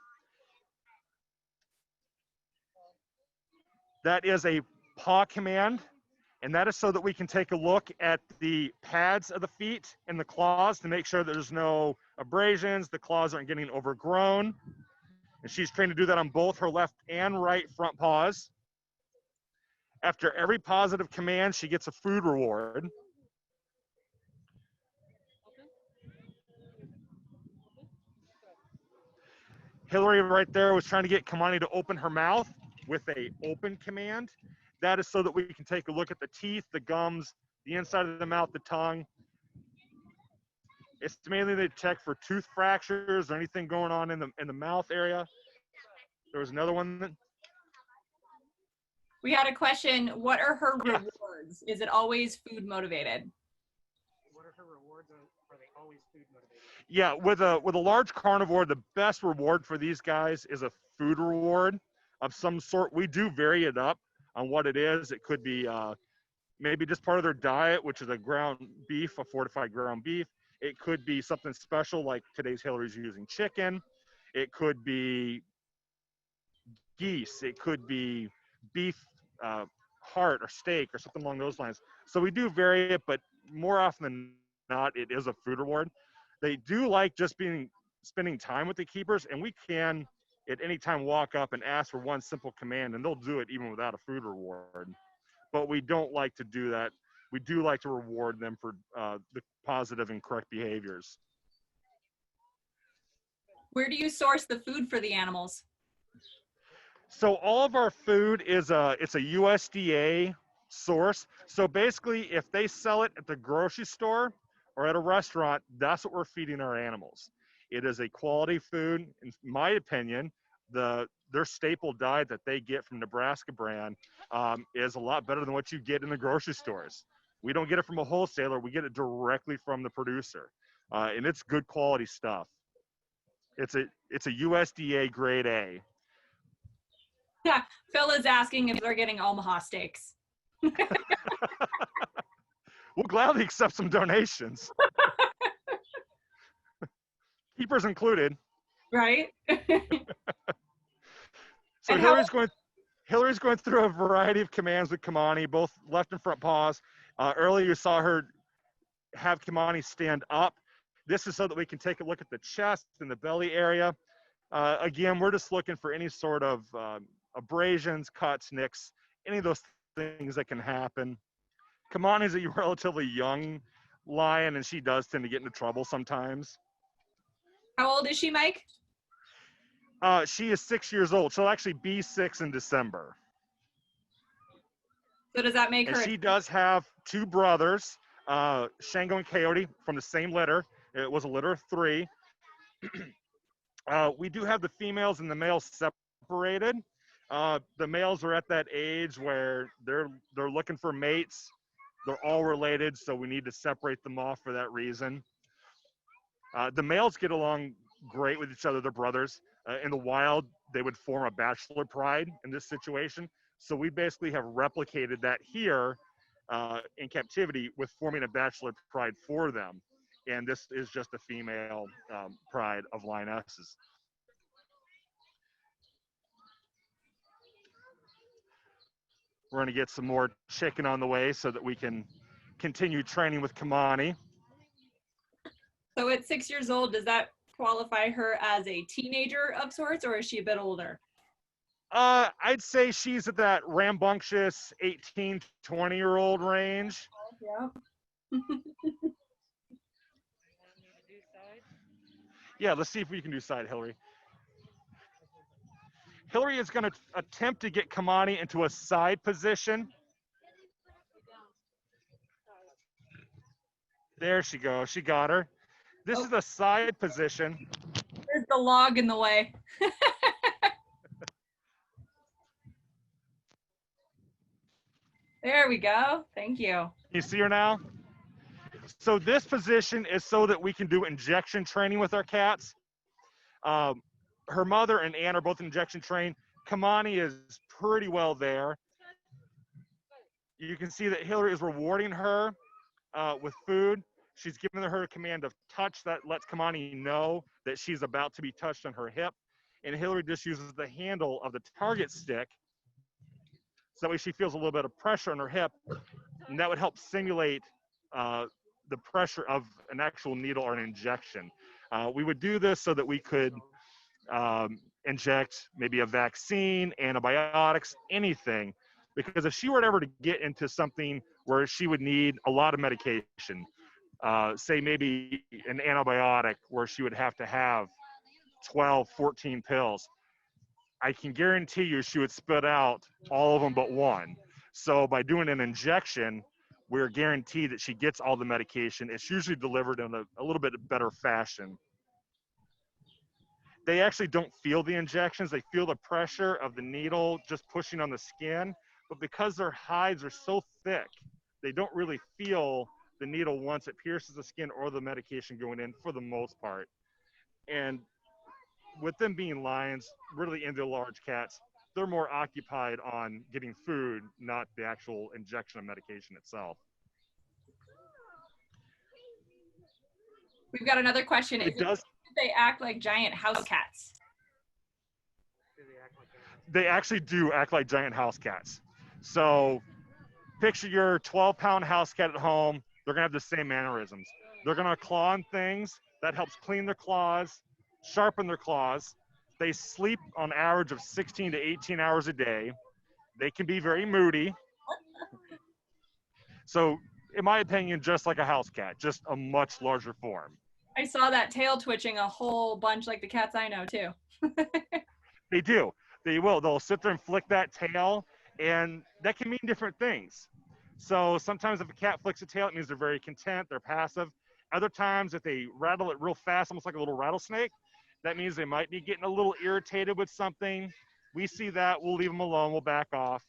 That is a paw command, and that is so that we can take a look at the pads of the feet and the claws to make sure there's no abrasions, the claws aren't getting overgrown. And she's trained to do that on both her left and right front paws. After every positive command, she gets a food reward. Hillary right there was trying to get Kamani to open her mouth with a open command. That is so that we can take a look at the teeth, the gums, the inside of the mouth, the tongue. It's mainly they check for tooth fractures or anything going on in the mouth area. There was another one that, We had a question. What are her Yeah. rewards? Is it always food motivated? What are her rewards? Are they always food motivated? yeah, with a large carnivore, the best reward for these guys is a food reward of some sort. We do vary it up on what it is. It could be maybe just part of their diet, which is a ground beef, a fortified ground beef. It could be something special like today's Hillary's using chicken. It could be geese. It could be beef heart or steak or something along those lines. So we do vary it, but more often than not, it is a food reward. They do like just spending time with the keepers, and we can at any time walk up and ask for one simple command, and they'll do it even without a food reward. But we don't like to do that. We do like to reward them for the positive and correct behaviors. Where do you source the food for the animals? So all of our food it's a USDA source. So basically, if they sell it at the grocery store or at a restaurant, that's what we're feeding our animals. It is a quality food. In my opinion, their staple diet that they get from Nebraska brand is a lot better than what you get in the grocery stores. We don't get it from a wholesaler. We get it directly from the producer, and it's good quality stuff. It's a USDA grade A. Yeah, Phil is asking if they're getting Omaha steaks. We'll gladly accept some donations. Keepers included. Right? So And Hillary's going through a variety of commands with Kamani, both left and front paws. Earlier you saw her have Kamani stand up. This is so that we can take a look at the chest and the belly area. Again, we're just looking for any sort of abrasions, cuts, nicks, any of those things that can happen. Kamani's a relatively young lion, and she does tend to get into trouble sometimes. how old is she, Mike? She is 6 years old. She'll actually be 6 in December. So does that make And her? she does have 2 brothers, Shango and Coyote, from the same litter. It was a litter of 3. We do have the females and the males separated. The males are at that age where they're looking for mates. They're all related, so we need to separate them off for that reason. The males get along great with each other. They're brothers. In the wild, they would form a bachelor pride in this situation. So we basically have replicated that here in captivity with forming a bachelor pride for them. And this is just a female pride of lionesses. We're going to get some more chicken on the way so that we can continue training with Kamani. So at 6 years old, does that qualify her as a teenager of sorts, or is she a bit older? I'd say she's at that rambunctious 18, 20-year-old range. Yeah. Yeah, let's see if we can do side, Hillary. Hillary is going to attempt to get Kamani into a side position. There she goes. She got her. This is a side position. There's the log in the way. There we go. Thank you. You see her now? So this position is so that we can do injection training with our cats. Her mother and Ann are both injection trained. Kamani is pretty well there. You can see that Hillary is rewarding her with food. She's giving her a command of touch that lets Kamani know that she's about to be touched on her hip. And Hillary just uses the handle of the target stick so that way she feels a little bit of pressure on her hip, and that would help simulate the pressure of an actual needle or an injection. We would do this so that we could inject maybe a vaccine, antibiotics, anything, because if she were ever to get into something where she would need a lot of medication, say maybe an antibiotic where she would have to have 12, 14 pills, I can guarantee you she would spit out all of them but one. So by doing an injection, we're guaranteed that she gets all the medication. It's usually delivered in a little bit better fashion. They actually don't feel the injections. They feel the pressure of the needle just pushing on the skin, but because their hides are so thick, they don't really feel the needle once it pierces the skin or the medication going in for the most part. And with them being lions, really into large cats, they're more occupied on getting food, not the actual injection of medication itself. We've got another question. It does. They act like giant house cats? They actually do act like giant house cats. So picture your 12-pound house cat at home. They're gonna have the same mannerisms. They're gonna claw on things. That helps clean their claws, sharpen their claws. They sleep on average of 16 to 18 hours a day. They can be very moody. So in my opinion, just like a house cat, just a much larger form. I saw that tail twitching a whole bunch like the cats I know too. They do. They will. They'll sit there and flick that tail, and that can mean different things. So sometimes if a cat flicks a tail, it means they're very content, they're passive. Other times if they rattle it real fast, almost like a little rattlesnake, that means they might be getting a little irritated with something. We see that, we'll leave them alone, we'll back off.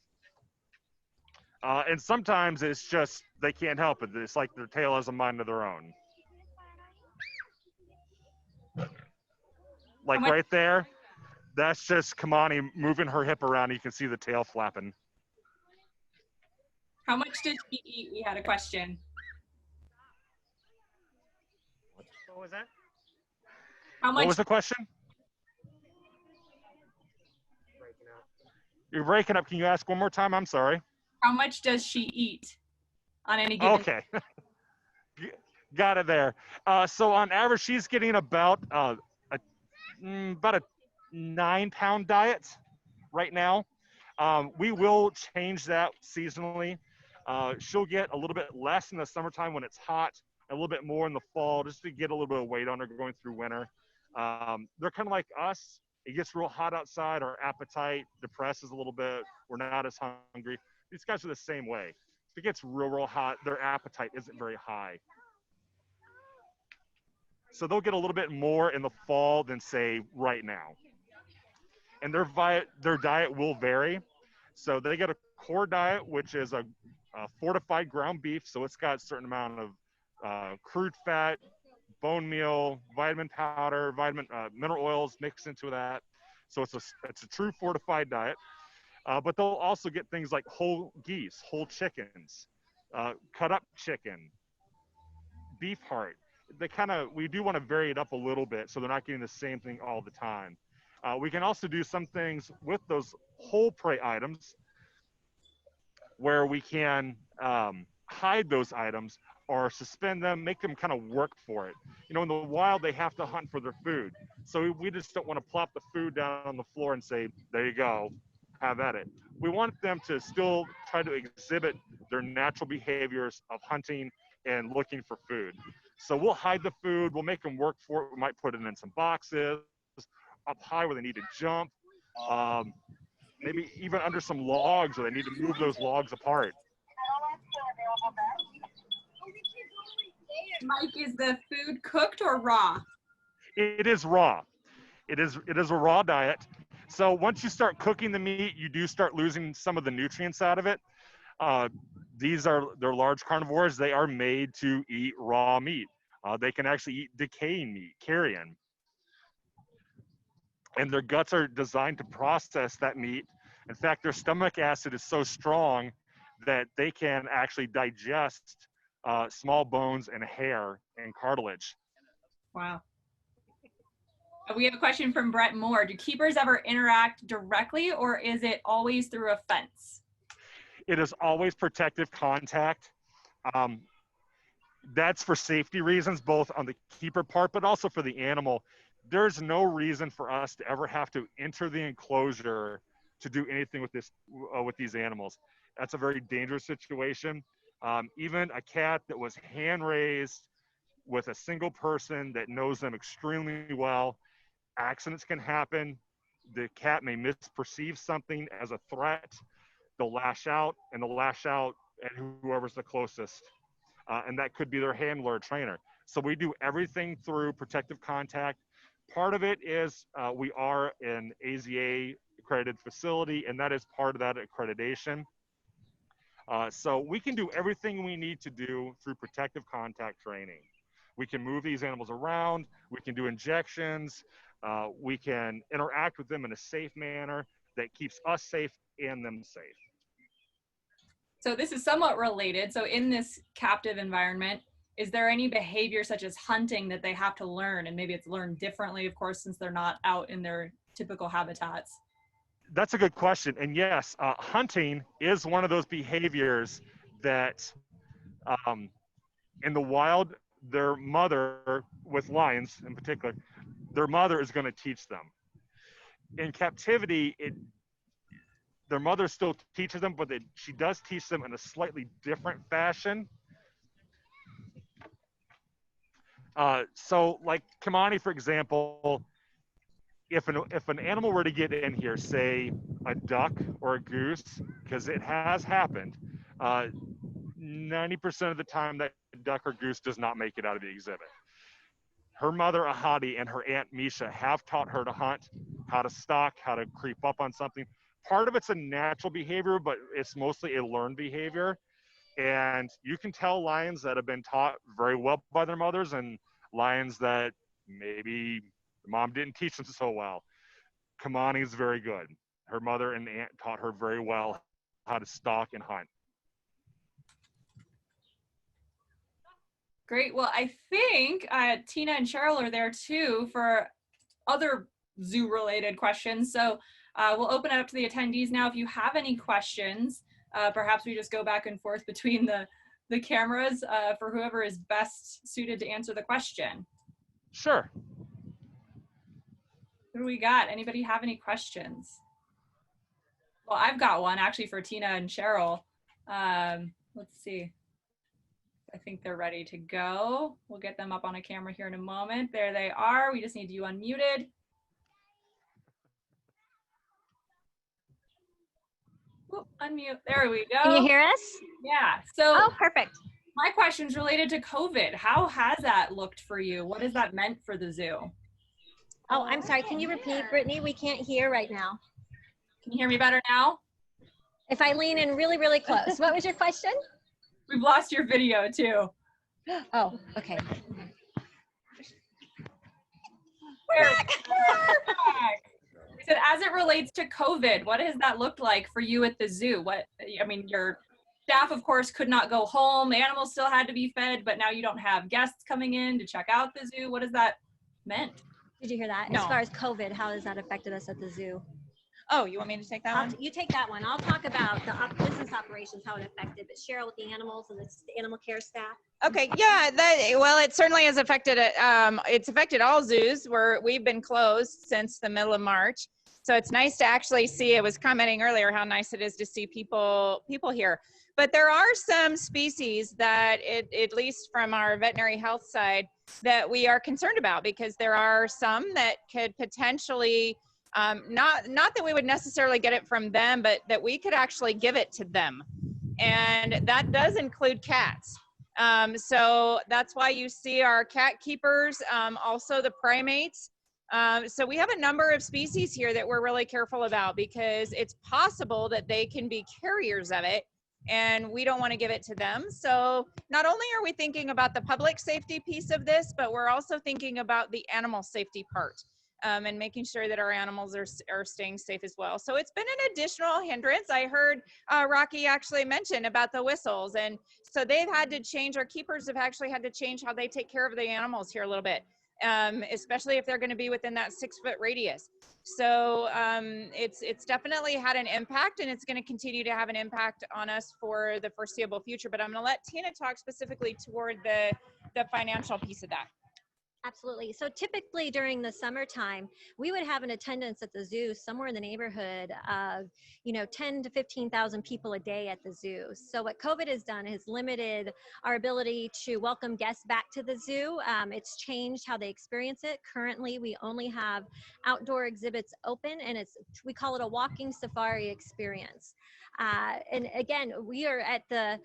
And sometimes it's just they can't help it. It's like their tail has a mind of their own. Like right there, that's just Kamani moving her hip around. You can see the tail flapping. How much did she eat? We had a question. What was that? How much? What was the question? Breaking up. You're breaking up. Can you ask one more time? I'm sorry. How much does she eat on any given? Okay. Got it there. So on average, she's getting about a 9-pound diet right now. We will change that seasonally. She'll get a little bit less in the summertime when it's hot, a little bit more in the fall, just to get a little bit of weight on her going through winter. They're kind of like us. It gets real hot outside, our appetite depresses a little bit. We're not as hungry. These guys are the same way. If it gets real hot, their appetite isn't very high. So they'll get a little bit more in the fall than say right now. And their diet will vary. So they get a core diet, which is a fortified ground beef. So it's got a certain amount of crude fat, bone meal, vitamin powder, mineral oils mixed into that. So it's a true fortified diet. But they'll also get things like whole geese, whole chickens, cut up chicken, beef heart. We do want to vary it up a little bit so they're not getting the same thing all the time. We can also do some things with those whole prey items where we can hide those items or suspend them, make them kind of work for it. You know, in the wild, they have to hunt for their food. So we just don't want to plop the food down on the floor and say, there you go, have at it. We want them to still try to exhibit their natural behaviors of hunting and looking for food. So we'll hide the food, we'll make them work for it. We might put it in some boxes, up high where they need to jump, maybe even under some logs where they need to move those logs apart. Mike, is the food cooked or raw? It is raw. It is a raw diet. So once you start cooking the meat, you do start losing some of the nutrients out of it. They're large carnivores. They are made to eat raw meat. They can actually eat decaying meat, carrion. And their guts are designed to process that meat. In fact, their stomach acid is so strong that they can actually digest small bones and hair and cartilage. Wow. We have a question from Brett Moore. Do keepers ever interact directly, or is it always through a fence? It is always protective contact. That's for safety reasons, both on the keeper part, but also for the animal. There's no reason for us to ever have to enter the enclosure to do anything with these animals. That's a very dangerous situation. Even a cat that was hand raised with a single person that knows them extremely well, accidents can happen. The cat may misperceive something as a threat. They'll lash out, and they'll lash out and whoever's the closest. And that could be their handler or trainer. So we do everything through protective contact. Part of it is we are an AZA accredited facility, and that is part of that accreditation. So we can do everything we need to do through protective contact training. We can move these animals around, we can do injections, we can interact with them in a safe manner that keeps us safe and them safe. So this is somewhat related. So in this captive environment, is there any behavior such as hunting that they have to learn? And maybe it's learned differently, of course, since they're not out in their typical habitats. That's a good question. And yes, hunting is one of those behaviors that in the wild, their mother, with lions in particular, their mother is going to teach them. In captivity, their mother still teaches them, but she does teach them in a slightly different fashion. So like Kamani, for example, if an animal were to get in here, say a duck or a goose, because it has happened, 90% of the time that duck or goose does not make it out of the exhibit. Her mother, Ahadi, and her aunt, Misha, have taught her to hunt, how to stalk, how to creep up on something. Part of it's a natural behavior, but it's mostly a learned behavior. And you can tell lions that have been taught very well by their mothers and lions that maybe the mom didn't teach them so well. Kamani is very good. Her mother and aunt taught her very well how to stalk and hunt. Great. Well, I think Tina and Cheryl are there too for other zoo-related questions. So we'll open it up to the attendees now. If you have any questions, perhaps we just go back and forth between the cameras for whoever is best suited to answer the question. Sure. Who do we got? Anybody have any questions? Well, I've got one actually for Tina and Cheryl. Let's see. I think they're ready to go. We'll get them up on a camera here in a moment. There they are. We just need you unmuted. Whoop, unmute. There we go. Can you hear us? Yeah. So Oh, perfect. my question's related to COVID. How has that looked for you? What has that meant for the zoo? Oh, I'm sorry. Can you repeat, Brittany? We can't hear right now. Can you hear me better now? If I lean in really, really close. What was your question? We've lost your video too. Oh, okay. We're back. I said, as it relates to COVID, what has that looked like for you at the zoo? I mean, your staff, of course, could not go home. Animals still had to be fed, but now you don't have guests coming in to check out the zoo. What has that meant? Did you hear that? No. As far as COVID, how has that affected us at the zoo? Oh, you want me to take that one? You take that one. I'll talk about the business operations, how it affected, but Cheryl with the animals and the animal care staff. Okay, yeah, well, it certainly has affected it. It's affected all zoos where we've been closed since the middle of March. So it's nice to actually see, I was commenting earlier how nice it is to see people here. But there are some species that, at least from our veterinary health side, that we are concerned about, because there are some that could potentially, not that we would necessarily get it from them, but that we could actually give it to them. And that does include cats. So that's why you see our cat keepers, also the primates. So we have a number of species here that we're really careful about, because it's possible that they can be carriers of it, and we don't want to give it to them. So not only are we thinking about the public safety piece of this, but we're also thinking about the animal safety part, and making sure that our animals are staying safe as well. So it's been an additional hindrance. I heard Rocky actually mention about the whistles, and so they've had to change, our keepers have actually had to change how they take care of the animals here a little bit, especially if they're going to be within that 6-foot radius. So it's definitely had an impact, and it's going to continue to have an impact on us for the foreseeable future. But I'm going to let Tina talk specifically toward the financial piece of that. Absolutely. So typically during the summertime, we would have an attendance at the zoo somewhere in the neighborhood of, 10 to 15,000 people a day at the zoo. So what COVID has done is limited our ability to welcome guests back to the zoo. It's changed how they experience it. Currently, we only have outdoor exhibits open, and we call it a walking safari experience. And again, we are at the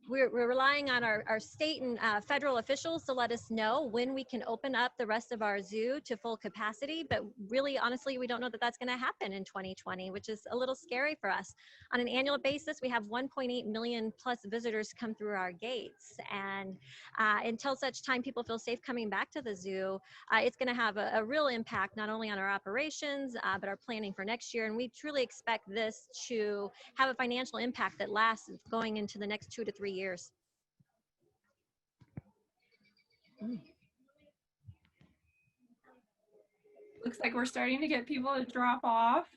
we're relying on our state and federal officials to let us know when we can open up the rest of our zoo to full capacity. But really, honestly, we don't know that that's going to happen in 2020, which is a little scary for us. On an annual basis, we have 1.8 million plus visitors come through our gates. And until such time people feel safe coming back to the zoo, it's going to have a real impact not only on our operations, but our planning for next year. And we truly expect this to have a financial impact that lasts going into the next 2 to 3 years. Looks like we're starting to get people to drop off.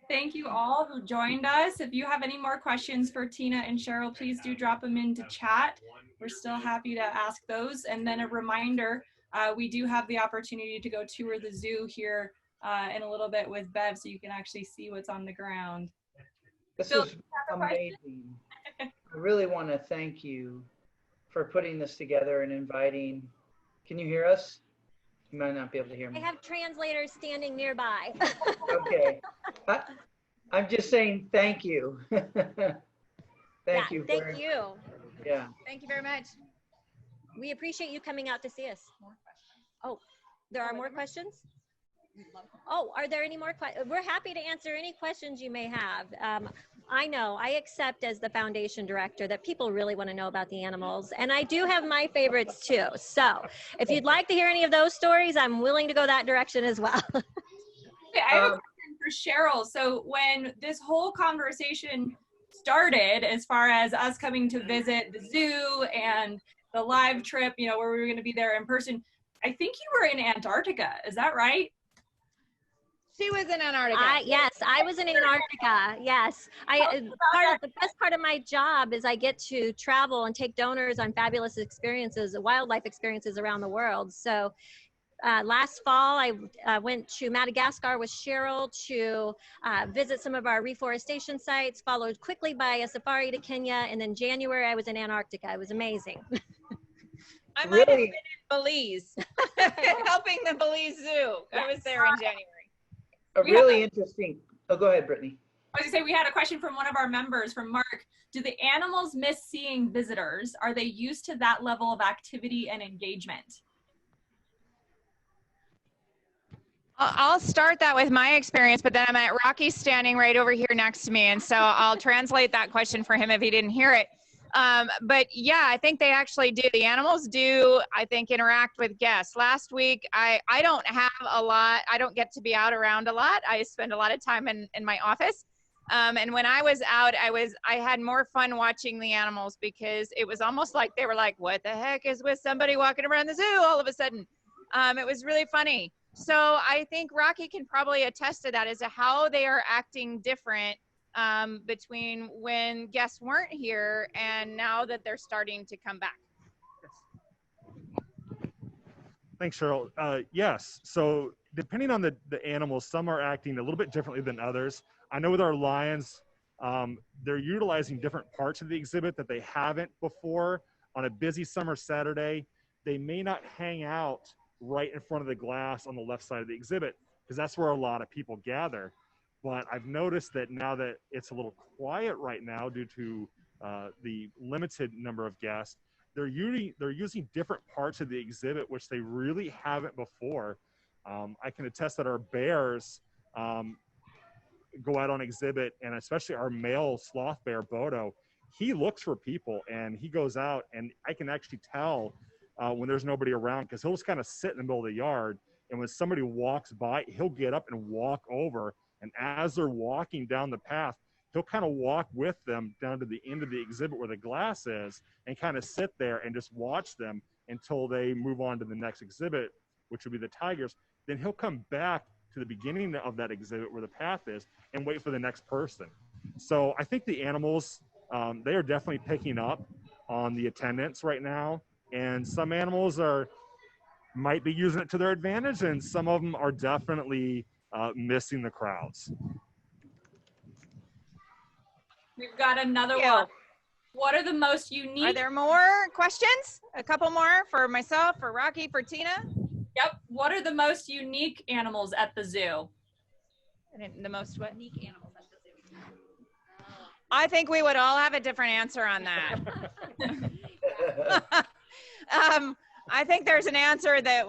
Thank you all who joined us. If you have any more questions for Tina and Cheryl, please do drop them into chat. We're still happy to ask those. And then a reminder, we do have the opportunity to go tour the zoo here in a little bit with Bev, so you can actually see what's on the ground. This is amazing. I really want to thank you for putting this together and inviting. Can you hear us? You might not be able to hear me. I have translators standing nearby. Okay. I'm just saying thank you. Thank you. Thank you. Yeah. Thank you very much. We appreciate you coming out to see us. Oh, there are more questions? Oh, are there any more questions? We're happy to answer any questions you may have. I know I accept as the foundation director that people really want to know about the animals, and I do have my favorites too. So if you'd like to hear any of those stories, I'm willing to go that direction as well. Okay, I have a question for Cheryl. So when this whole conversation started, as far as us coming to visit the zoo and the live trip, where we were going to be there in person, I think you were in Antarctica. Is that right? She was in Antarctica. Yes, I was in Antarctica. Yes, the best part of my job is I get to travel and take donors on fabulous experiences, wildlife experiences around the world. So last fall, I went to Madagascar with Cheryl to visit some of our reforestation sites, followed quickly by a safari to Kenya, and then January I was in Antarctica. It was amazing. I might have been in Belize, helping the Belize Zoo. I was there in January. Really interesting. Oh, go ahead, Brittany. I was going to say, we had a question from one of our members, from Mark. Do the animals miss seeing visitors? Are they used to that level of activity and engagement? I'll start that with my experience, but then I'm at Rocky's standing right over here next to me, and so I'll translate that question for him if he didn't hear it. But yeah, I think they actually do. The animals do, I think, interact with guests. Last week, I don't have a lot. I don't get to be out around a lot. I spend a lot of time in my office. And when I was out, I had more fun watching the animals, because it was almost like they were like, what the heck is with somebody walking around the zoo all of a sudden? It was really funny. So I think Rocky can probably attest to that, as to how they are acting different between when guests weren't here and now that they're starting to come back. Thanks, Cheryl. Yes, so depending on the animals, some are acting a little bit differently than others. I know with our lions, they're utilizing different parts of the exhibit that they haven't before. On a busy summer Saturday, they may not hang out right in front of the glass on the left side of the exhibit, because that's where a lot of people gather. But I've noticed that now that it's a little quiet right now due to the limited number of guests, they're using different parts of the exhibit, which they really haven't before. I can attest that our bears go out on exhibit, and especially our male sloth bear, Bodo, he looks for people, and he goes out, and I can actually tell when there's nobody around, because he'll just kind of sit in the middle of the yard, and when somebody walks by, he'll get up and walk over. And as they're walking down the path, he'll kind of walk with them down to the end of the exhibit where the glass is, and kind of sit there and just watch them until they move on to the next exhibit, which would be the tigers. Then he'll come back to the beginning of that exhibit where the path is and wait for the next person. So I think the animals, they are definitely picking up on the attendance right now. And some animals are might be using it to their advantage, and some of them are definitely missing the crowds. We've got another Thank you. one. What are the most Are unique? there more questions? A couple more for myself, for Rocky, for Tina? Yep. What are the most unique animals at the zoo? The most what? Unique animals at the zoo. I think we would all have a different answer on that. I think there's an answer that,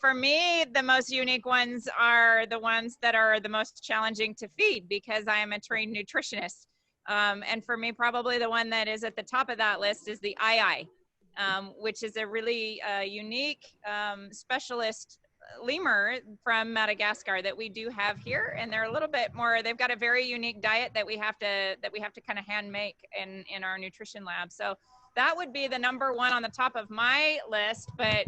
for me, the most unique ones are the ones that are the most challenging to feed, because I am a trained nutritionist. And for me, probably the one that is at the top of that list is the ii, which is a really unique specialist lemur from Madagascar that we do have here, and they're a little bit more. They've got a very unique diet that we have to kind of hand make in our nutrition lab. So that would be the number one on the top of my list. But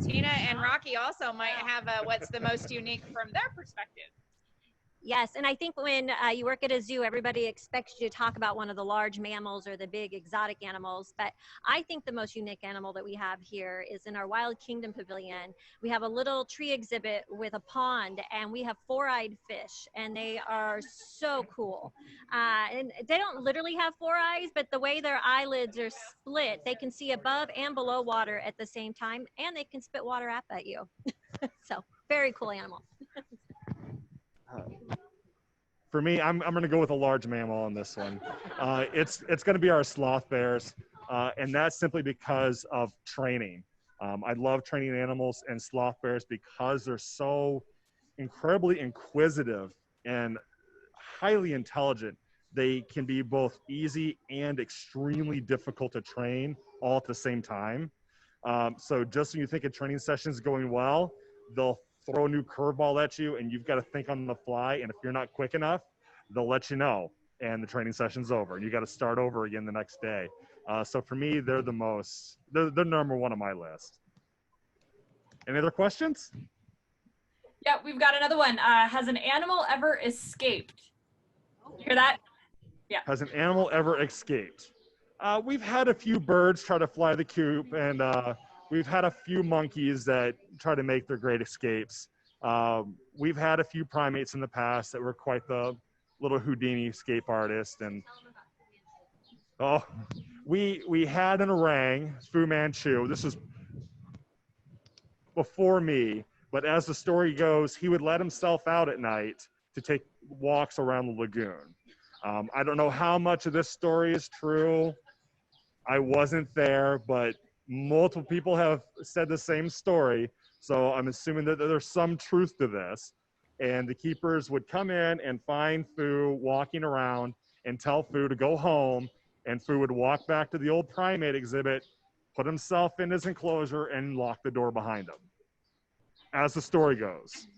Tina and Rocky also might have what's the most unique from their perspective. Yes, and I think when you work at a zoo, everybody expects you to talk about one of the large mammals or the big exotic animals, but I think the most unique animal that we have here is in our Wild Kingdom Pavilion. We have a little tree exhibit with a pond, and we have four-eyed fish, and they are so cool. And they don't literally have four eyes, but the way their eyelids are split, they can see above and below water at the same time, and they can spit water up at you. So, very cool animal. For me, I'm going to go with a large mammal on this one. It's going to be our sloth bears, and that's simply because of training. I love training animals, and sloth bears, because they're so incredibly inquisitive and highly intelligent, they can be both easy and extremely difficult to train all at the same time. So just when you think a training session is going well, they'll throw a new curveball at you, and you've got to think on the fly, and if you're not quick enough, they'll let you know, and the training session's over, and you got to start over again the next day. So for me, they're number one on my list. Any other questions? Yeah, we've got another one. Has an animal ever escaped? You hear that? Yeah. Has an animal ever escaped? We've had a few birds try to fly the coop, and we've had a few monkeys that try to make their great escapes. We've had a few primates in the past that were quite the little Houdini escape artist. And we had an orang, Fu Manchu. This was before me, but as the story goes, he would let himself out at night to take walks around the lagoon. I don't know how much of this story is true. I wasn't there, but multiple people have said the same story, so I'm assuming that there's some truth to this. And the keepers would come in and find Fu walking around and tell Fu to go home, and Fu would walk back to the old primate exhibit, put himself in his enclosure, and lock the door behind him, as the story goes.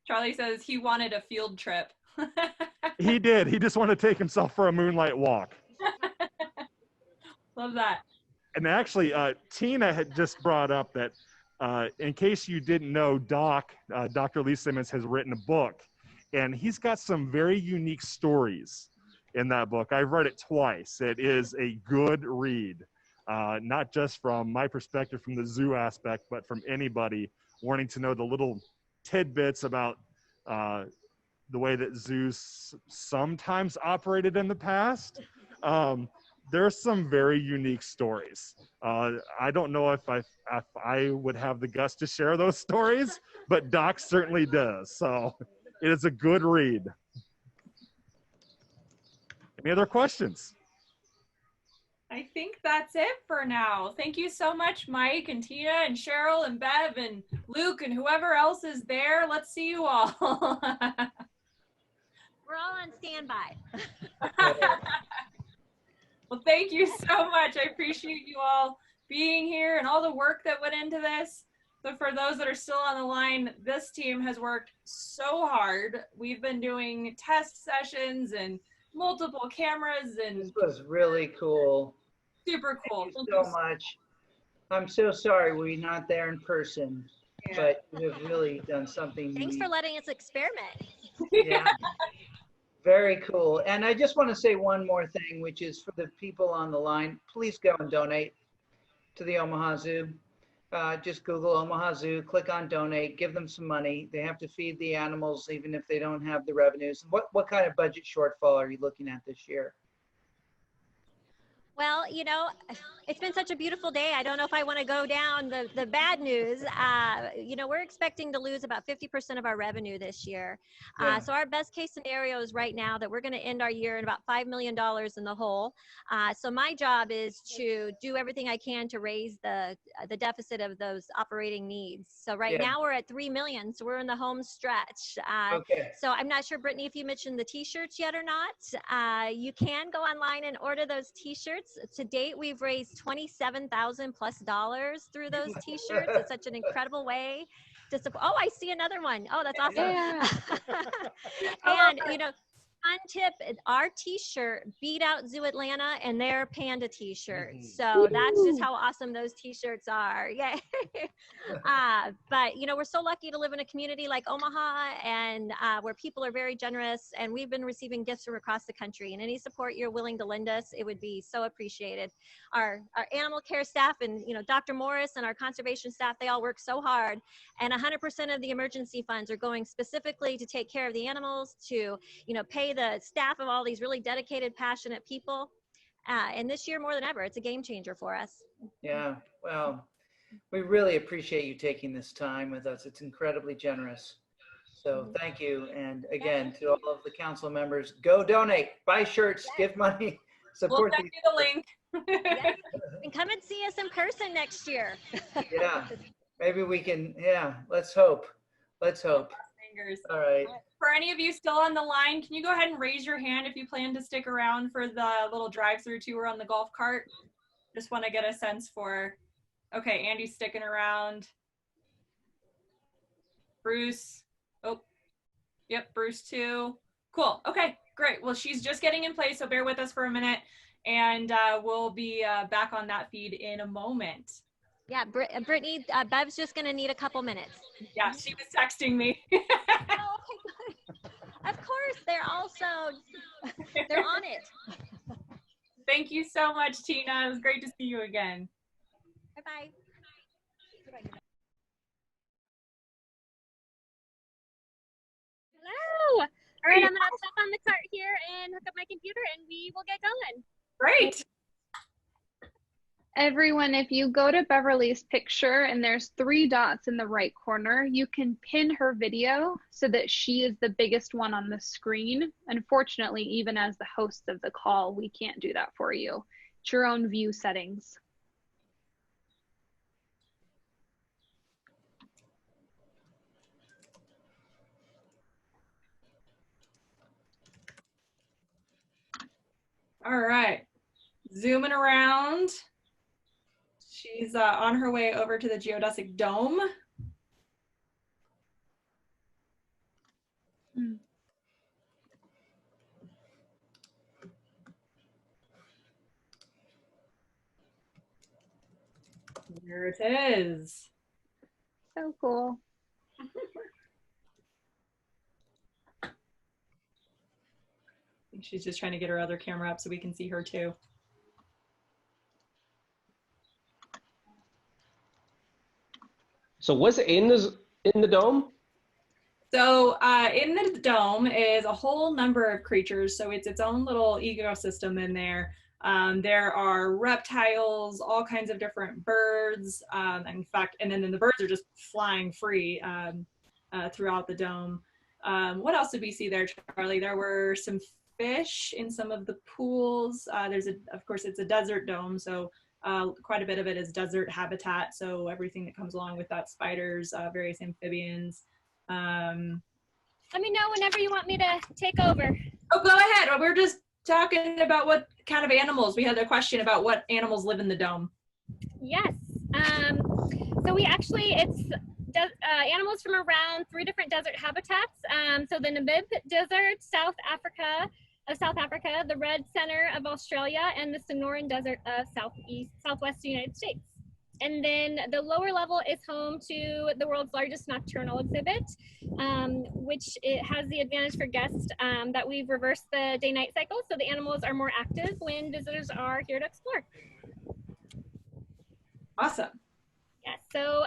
Charlie says he wanted a field trip. He did. He just wanted to take himself for a moonlight walk. Love that. And actually, Tina had just brought up that, in case you didn't know, Dr. Lee Simmons has written a book, and he's got some very unique stories in that book. I've read it twice. It is a good read, not just from my perspective from the zoo aspect, but from anybody wanting to know the little tidbits about the way that zoos sometimes operated in the past. There's some very unique stories. I don't know if I would have the guts to share those stories, but Doc certainly does. So it is a good read. Any other questions? I think that's it for now. Thank you so much, Mike and Tina and Cheryl and Bev and Luke and whoever else is there. Let's see you all. We're all on standby. Well, thank you so much. I appreciate you all being here and all the work that went into this. So for those that are still on the line, this team has worked so hard. We've been doing test sessions and multiple cameras, and this was really cool. Super cool. Thank you so much. I'm so sorry we're not there in person, but you have really done something Thanks unique. for letting us experiment. Yeah. Very cool. And I just want to say one more thing, which is for the people on the line, please go and donate to the Omaha Zoo. Just Google Omaha Zoo, click on donate, give them some money. They have to feed the animals even if they don't have the revenues. What kind of budget shortfall are you looking at this year? Well, you know, it's been such a beautiful day. I don't know if I want to go down the bad news. You know, we're expecting to lose about 50% of our revenue this year. Yeah. So our best case scenario is right now that we're going to end our year in about $5 million in the hole. So my job is to do everything I can to raise the deficit of those operating needs. So right now we're at 3 million. So we're in the home stretch. Okay. So I'm not sure, Brittany, if you mentioned the t-shirts yet or not. You can go online and order those t-shirts. To date, we've raised $27,000+ through those t-shirts. It's such an incredible way to support. Oh, I see another one. Oh, that's awesome. Yeah. And, you know, fun tip, our t-shirt beat out Zoo Atlanta and their panda t-shirts. So that's just how awesome those t-shirts are. Yeah. But, you know, we're so lucky to live in a community like Omaha and where people are very generous, and we've been receiving gifts from across the country, and any support you're willing to lend us, it would be so appreciated. Our animal care staff and, you know, Dr. Morris and our conservation staff, they all work so hard, and 100% of the emergency funds are going specifically to take care of the animals, to, you know, pay the staff of all these really dedicated, passionate people. And this year more than ever, it's a game changer for us. Yeah, well, we really appreciate you taking this time with us. It's incredibly generous. So thank you. And again, to all of the council members, go donate, buy shirts, give money, support. We'll send you the link. Yes. And come and see us in person next year. Yeah, maybe we can, let's hope. Let's hope. Fingers. All right. For any of you still on the line, can you go ahead and raise your hand if you plan to stick around for the little drive-through tour on the golf cart? Just want to get a sense for, okay, Andy's sticking around. Bruce, oh, yep, Bruce too. Cool, okay, great. Well, she's just getting in place, so bear with us for a minute, and we'll be back on that feed in a moment. Yeah, Brittany, Bev's just gonna need a couple minutes. Yeah, she was texting me. Oh, of course, they're on it. Thank you so much, Tina. It was great to see you again. Bye-bye. Hello. All right, I'm gonna step on the cart here and hook up my computer, and we will get going. Great. Everyone, if you go to Beverly's picture and there's 3 dots in the right corner, you can pin her video so that she is the biggest one on the screen. Unfortunately, even as the host of the call, we can't do that for you. It's your own view settings. All right, zooming around. She's on her way over to the geodesic dome. There it is. So cool. I think she's just trying to get her other camera up so we can see her too. So what's in the dome? So in the dome is a whole number of creatures. So it's its own little ecosystem in there. There are reptiles, all kinds of different birds. In fact, and then the birds are just flying free throughout the dome. What else did we see there, Charlie? There were some fish in some of the pools. Of course, it's a desert dome, so quite a bit of it is desert habitat. So everything that comes along with that, spiders, various amphibians. Let me know whenever you want me to take over. Oh, go ahead. We're just talking about what kind of animals. We had a question about what animals live in the dome. Yes. So we actually, it's animals from around 3 different desert habitats. So the Namib Desert, South Africa, the Red Center of Australia, and the Sonoran Desert of southwest United States. And then the lower level is home to the world's largest nocturnal exhibit, which it has the advantage for guests that we've reversed the day-night cycle, so the animals are more active when visitors are here to explore. Awesome. Yeah, so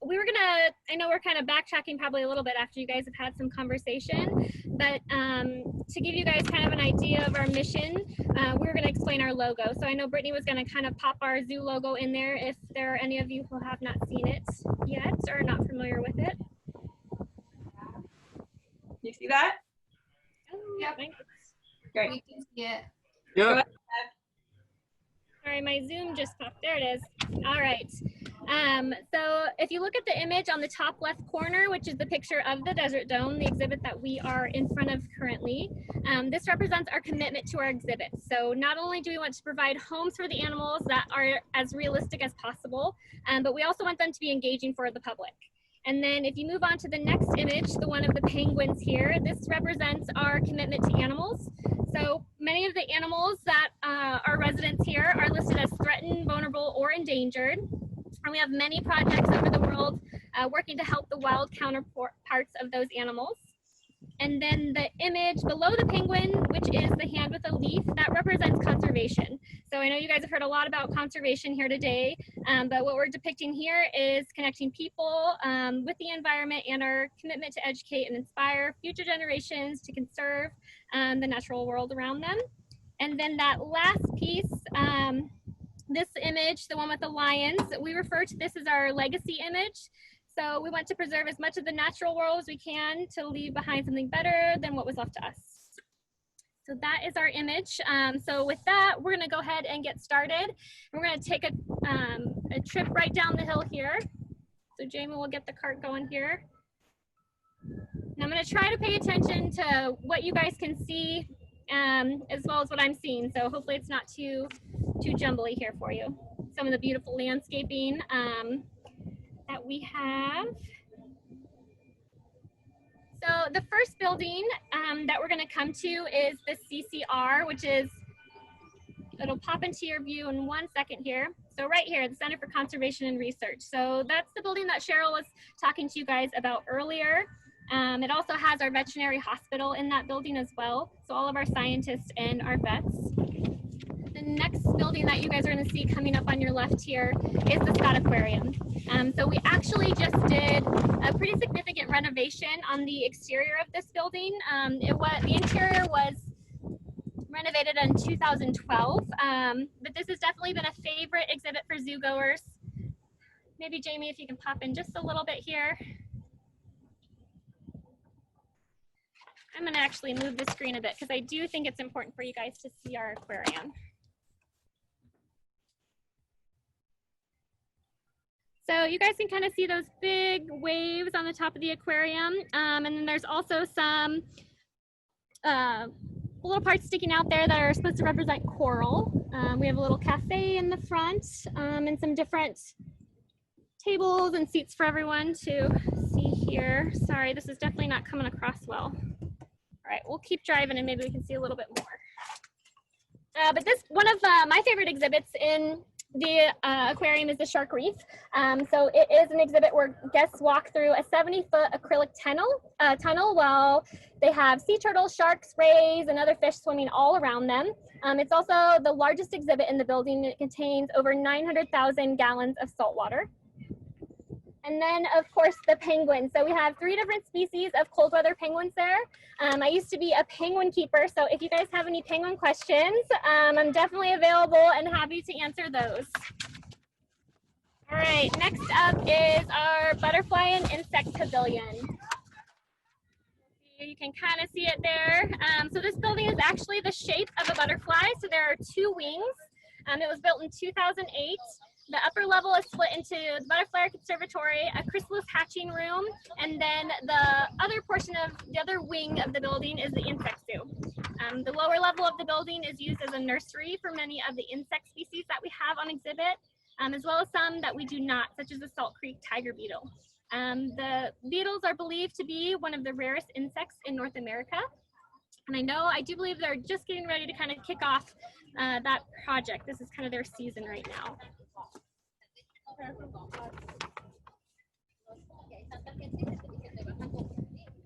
we were gonna, I know we're kind of backtracking probably a little bit after you guys have had some conversation, but to give you guys kind of an idea of our mission, we were gonna explain our logo. So I know Brittany was gonna kind of pop our zoo logo in there if there are any of you who have not seen it yet or are not familiar with it. You see that? Oh, Yep. thanks. Great. We can see it. Yep. Sorry, my Zoom just popped. There it is. All right. So if you look at the image on the top left corner, which is the picture of the Desert Dome, the exhibit that we are in front of currently, this represents our commitment to our exhibit. So not only do we want to provide homes for the animals that are as realistic as possible, but we also want them to be engaging for the public. And then if you move on to the next image, the one of the penguins here, this represents our commitment to animals. So many of the animals that are residents here are listed as threatened, vulnerable, or endangered. And we have many projects over the world working to help the wild counterparts of those animals. And then the image below the penguin, which is the hand with a leaf, that represents conservation. So I know you guys have heard a lot about conservation here today, but what we're depicting here is connecting people with the environment and our commitment to educate and inspire future generations to conserve the natural world around them. And then that last piece, this image, the one with the lions, we refer to this as our legacy image. So we want to preserve as much of the natural world as we can to leave behind something better than what was left to us. So that is our image. So with that, we're gonna go ahead and get started. We're gonna take a trip right down the hill here. So Jamie will get the cart going here. And I'm gonna try to pay attention to what you guys can see as well as what I'm seeing. So hopefully it's not too jumbly here for you. Some of the beautiful landscaping that we have. So the first building that we're going to come to is the CCR, which is, it'll pop into your view in 1 second here. So right here, the Center for Conservation and Research. So that's the building that Cheryl was talking to you guys about earlier. It also has our veterinary hospital in that building as well. So all of our scientists and our vets. The next building that you guys are going to see coming up on your left here is the Scott Aquarium. So we actually just did a pretty significant renovation on the exterior of this building. The interior was renovated in 2012, but this has definitely been a favorite exhibit for zoo goers. Maybe Jamie, if you can pop in just a little bit here. I'm going to actually move the screen a bit because I do think it's important for you guys to see our aquarium. So you guys can kind of see those big waves on the top of the aquarium. And then there's also some little parts sticking out there that are supposed to represent coral. We have a little cafe in the front and some different tables and seats for everyone to see here. Sorry, this is definitely not coming across well. All right, we'll keep driving and maybe we can see a little bit more. But this, one of my favorite exhibits in the aquarium is the shark reef. So it is an exhibit where guests walk through a 70-foot acrylic tunnel while they have sea turtles, sharks, rays, and other fish swimming all around them. It's also the largest exhibit in the building. It contains over 900,000 gallons of salt water. And then, of course, the penguins. So we have 3 different species of cold weather penguins there. I used to be a penguin keeper, so if you guys have any penguin questions, I'm definitely available and happy to answer those. All right, next up is our butterfly and insect pavilion. You can kind of see it there. So this building is actually the shape of a butterfly. So there are 2 wings. It was built in 2008. The upper level is split into the Butterfly Conservatory, a chrysalis hatching room, and then the other portion of the other wing of the building is the insect zoo. The lower level of the building is used as a nursery for many of the insect species that we have on exhibit, as well as some that we do not, such as the Salt Creek tiger beetle. The beetles are believed to be one of the rarest insects in North America. And I do believe they're just getting ready to kind of kick off that project. This is kind of their season right now.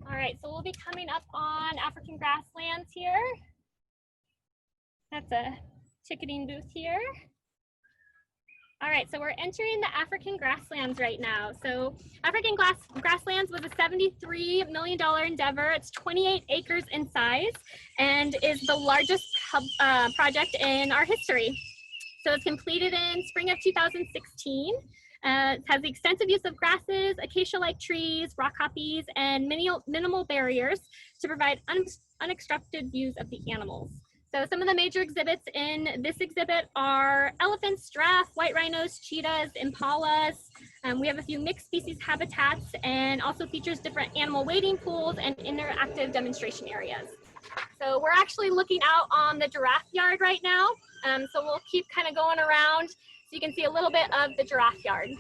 All right, so we'll be coming up on African grasslands here. That's a ticketing booth here. All right, so we're entering the African grasslands right now. So African grasslands was a $73 million endeavor. It's 28 acres in size and is the largest project in our history. So it's completed in spring of 2016. It has the extensive use of grasses, acacia-like trees, rock hoppies, and minimal barriers to provide unobstructed views of the animals. So some of the major exhibits in this exhibit are elephants, giraffe, white rhinos, cheetahs, impalas. We have a few mixed species habitats and also features different animal wading pools and interactive demonstration areas. So we're actually looking out on the giraffe yard right now. So we'll keep kind of going around so you can see a little bit of the giraffe yard.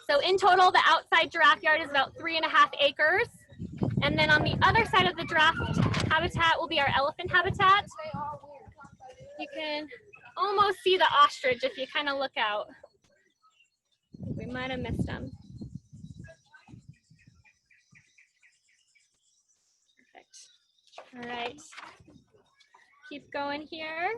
So in total, the outside giraffe yard is about 3.5 acres. And then on the other side of the giraffe habitat will be our elephant habitat. You can almost see the ostrich if you kind of look out. We might have missed them. Perfect. All right. Keep going here.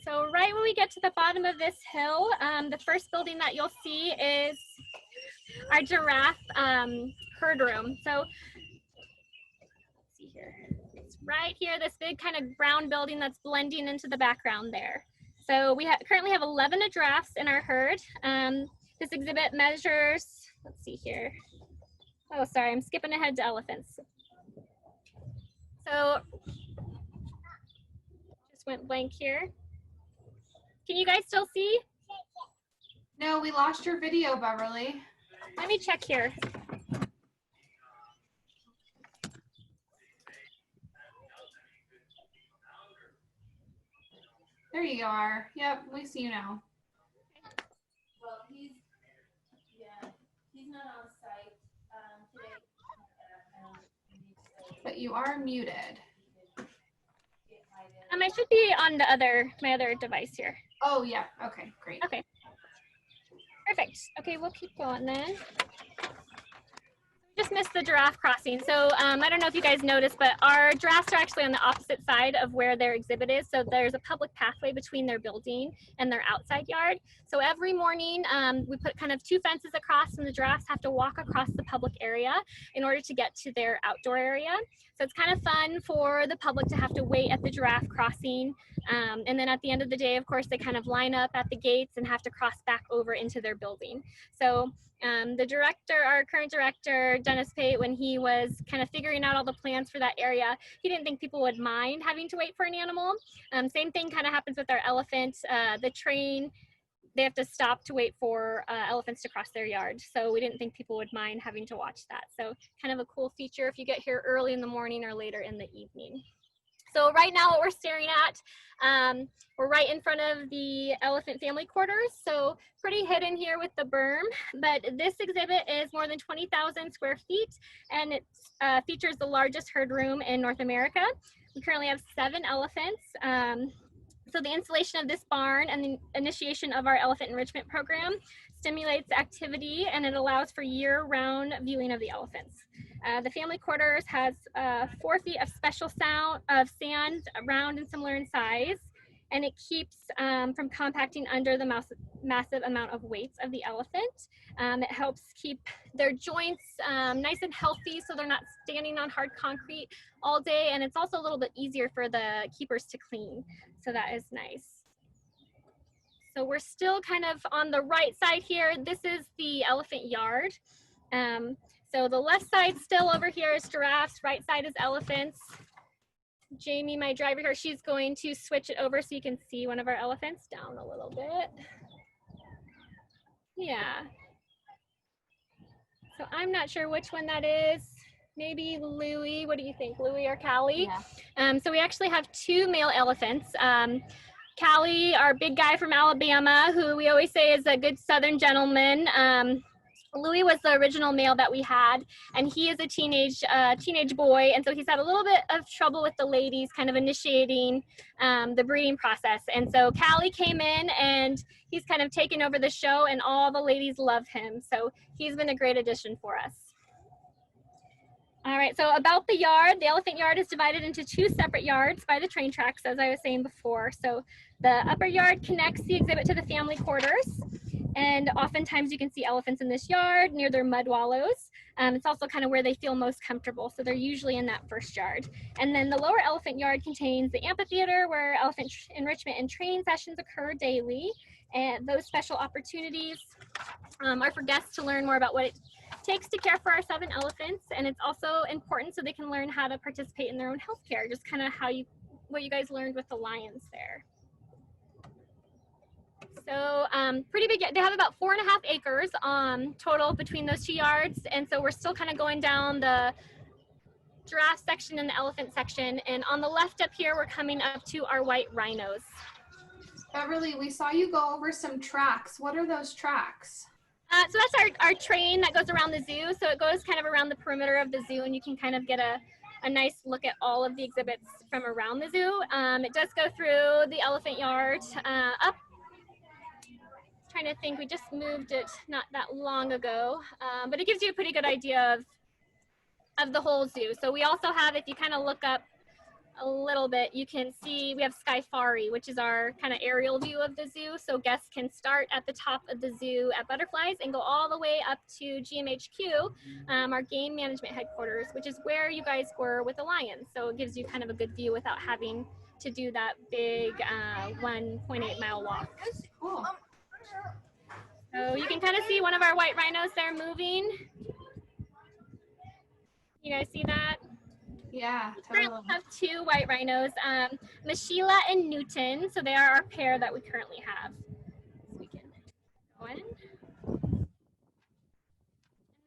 So right when we get to the bottom of this hill, the first building that you'll see is our giraffe herd room. So let's see here. It's right here, this big kind of brown building that's blending into the background there. So we currently have 11 giraffes in our herd. This exhibit measures, let's see here. Oh, sorry, I'm skipping ahead to elephants. So just went blank here. Can you guys still see? No, we lost your video, Beverly. Let me check here. There you are. Yep, we see you now. Well, he's not on site today. But you are muted. I should be on my other device here. Oh, yeah. Okay, great. Okay. Perfect. Okay, we'll keep going then. Just missed the giraffe crossing. So I don't know if you guys noticed, but our giraffes are actually on the opposite side of where their exhibit is. So there's a public pathway between their building and their outside yard. So every morning we put kind of 2 fences across, and the giraffes have to walk across the public area in order to get to their outdoor area. So it's kind of fun for the public to have to wait at the giraffe crossing. And then at the end of the day, of course, they kind of line up at the gates and have to cross back over into their building. So the director, our current director, Dennis Pate, when he was kind of figuring out all the plans for that area, he didn't think people would mind having to wait for an animal. Same thing kind of happens with our elephant. The train, they have to stop to wait for elephants to cross their yard. So we didn't think people would mind having to watch that. So kind of a cool feature if you get here early in the morning or later in the evening. So right now what we're staring at, we're right in front of the elephant family quarters. So pretty hidden here with the berm, but this exhibit is more than 20,000 square feet, and it features the largest herd room in North America. We currently have 7 elephants. So the installation of this barn and the initiation of our elephant enrichment program stimulates activity, and it allows for year-round viewing of the elephants. The family quarters has 4 feet of special sand, round and similar in size, and it keeps from compacting under the massive amount of weights of the elephant. It helps keep their joints nice and healthy so they're not standing on hard concrete all day, and it's also a little bit easier for the keepers to clean, so that is nice. So we're still kind of on the right side here. This is the elephant yard. So the left side still over here is giraffes, right side is elephants. Jamie, my driver here, she's going to switch it over so you can see one of our elephants down a little bit. Yeah. So I'm not sure which one that is. Maybe Louie. What do you think, Louie or Callie? Yeah. So we actually have 2 male elephants. Callie, our big guy from Alabama, who we always say is a good Southern gentleman. Louis was the original male that we had, and he is a teenage boy, and so he's had a little bit of trouble with the ladies kind of initiating the breeding process. And so Callie came in, and he's kind of taken over the show, and all the ladies love him. So he's been a great addition for us. All right, so about the yard, the elephant yard is divided into 2 separate yards by the train tracks, as I was saying before. So the upper yard connects the exhibit to the family quarters. And oftentimes you can see elephants in this yard near their mud wallows. It's also kind of where they feel most comfortable. So they're usually in that first yard. And then the lower elephant yard contains the amphitheater where elephant enrichment and training sessions occur daily. And those special opportunities are for guests to learn more about what it takes to care for our 7 elephants. And it's also important so they can learn how to participate in their own healthcare, just kind of what you guys learned with the lions there. So pretty big, they have about 4.5 acres total between those 2 yards. And so we're still kind of going down the giraffe section and the elephant section. And on the left up here, we're coming up to our white rhinos. Beverly, we saw you go over some tracks. What are those tracks? So that's our train that goes around the zoo. So it goes kind of around the perimeter of the zoo, and you can kind of get a nice look at all of the exhibits from around the zoo. It does go through the elephant yard up. Trying to think, we just moved it not that long ago, but it gives you a pretty good idea of the whole zoo. So we also have, if you kind of look up a little bit, you can see we have Skyfari, which is our kind of aerial view of the zoo. So guests can start at the top of the zoo at Butterflies and go all the way up to GMHQ, our game management headquarters, which is where you guys were with the lions. So it gives you kind of a good view without having to do that big 1.8 mile walk. Cool. So you can kind of see one of our white rhinos there moving. You guys see that? Yeah, totally. We currently have 2 white rhinos, Mashila and Newton. So they are our pair that we currently have. So we can go in.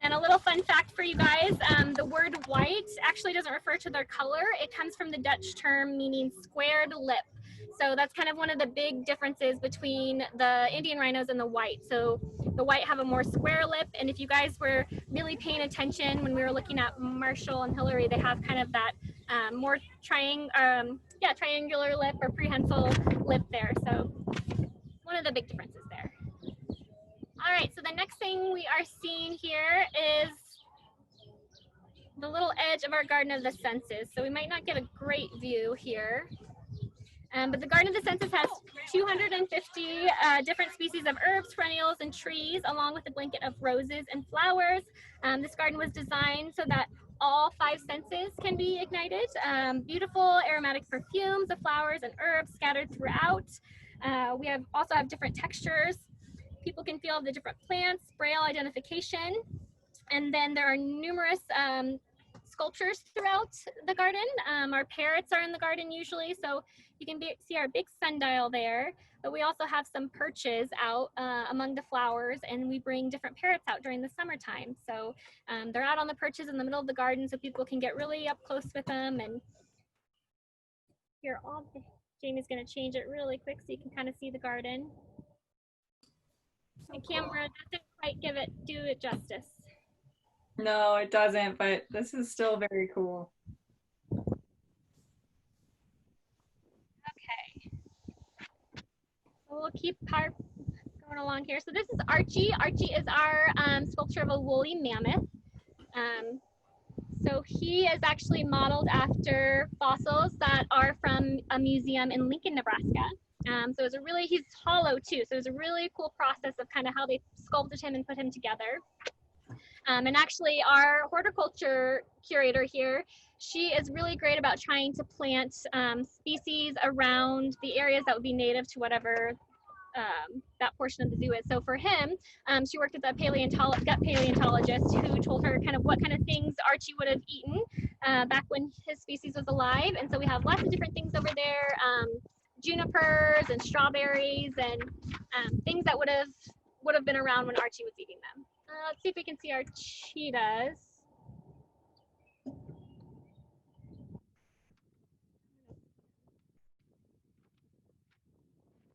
And a little fun fact for you guys, the word white actually doesn't refer to their color. It comes from the Dutch term meaning squared lip. So that's kind of one of the big differences between the Indian rhinos and the white. So the white have a more square lip, and if you guys were really paying attention when we were looking at Marshall and Hillary, they have kind of that more triangular lip or prehensile lip there. So one of the big differences there. All right, so the next thing we are seeing here is the little edge of our Garden of the Senses. So we might not get a great view here. But the Garden of the Senses has 250 different species of herbs, perennials, and trees, along with a blanket of roses and flowers. This garden was designed so that all 5 senses can be ignited. Beautiful aromatic perfumes of flowers and herbs scattered throughout. We also have different textures. People can feel the different plants, braille identification. And then there are numerous sculptures throughout the garden. Our parrots are in the garden usually, so you can see our big sundial there, but we also have some perches out among the flowers, and we bring different parrots out during the summertime. So they're out on the perches in the middle of the garden so people can get really up close with them. And here, Jamie's gonna change it really quick so you can kind of see the garden. The camera doesn't quite do it justice. No, it doesn't, but this is still very cool. Okay. So we'll keep going along here. So this is Archie. Archie is our sculpture of a woolly mammoth. So he is actually modeled after fossils that are from a museum in Lincoln, Nebraska. So it's he's hollow too. So it's a really cool process of kind of how they sculpted him and put him together. And actually our horticulture curator here, she is really great about trying to plant species around the areas that would be native to whatever that portion of the zoo is. So for him, she worked with a gut paleontologist who told her kind of what kind of things Archie would have eaten back when his species was alive. And so we have lots of different things over there, junipers and strawberries and things that would have been around when Archie was eating them. Let's see if we can see our cheetahs.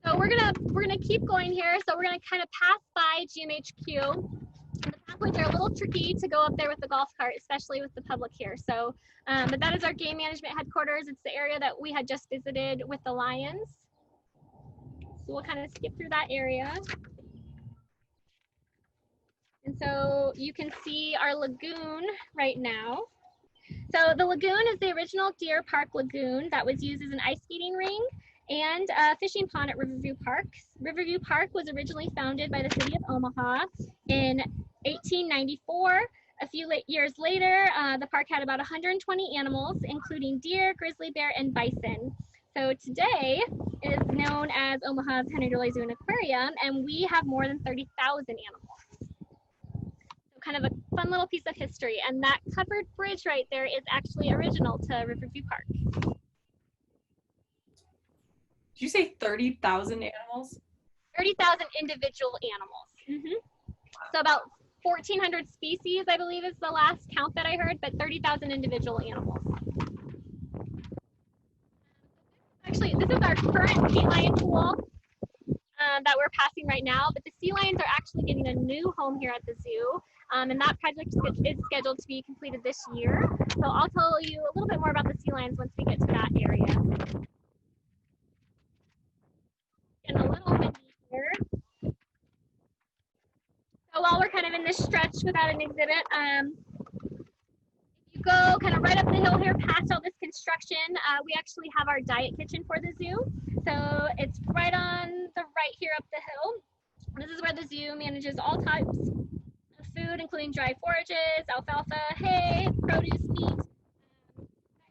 So we're gonna keep going here. So we're gonna kind of pass by GMHQ. On the path awkward. They're a little tricky to go up there with the golf cart, especially with the public here. So, but that is our game management headquarters. It's the area that we had just visited with the lions. So we'll kind of skip through that area. And so you can see our lagoon right now. So the lagoon is the original Deer Park Lagoon that was used as an ice skating ring and a fishing pond at Riverview Park. Riverview Park was originally founded by the city of Omaha in 1894. A few years later, the park had about 120 animals, including deer, grizzly bear, and bison. So today it is known as Omaha's Henry Dooley Zoo and Aquarium, and we have more than 30,000 animals. Kind of a fun little piece of history, and that covered bridge right there is actually original to Riverview Park. Did you say 30,000 animals? 30,000 individual animals. So about 1,400 species, I believe, is the last count that I heard, but 30,000 individual animals. Actually, this is our current sea lion pool that we're passing right now, but the sea lions are actually getting a new home here at the zoo. And that project is scheduled to be completed this year. So I'll tell you a little bit more about the sea lions once we get to that area. And a little bit here. So while we're kind of in this stretch without an exhibit, if you go kind of right up the hill here past all this construction, we actually have our diet kitchen for the zoo. So it's right on the right here up the hill. This is where the zoo manages all types of food, including dry forages, alfalfa, hay, produce, meat,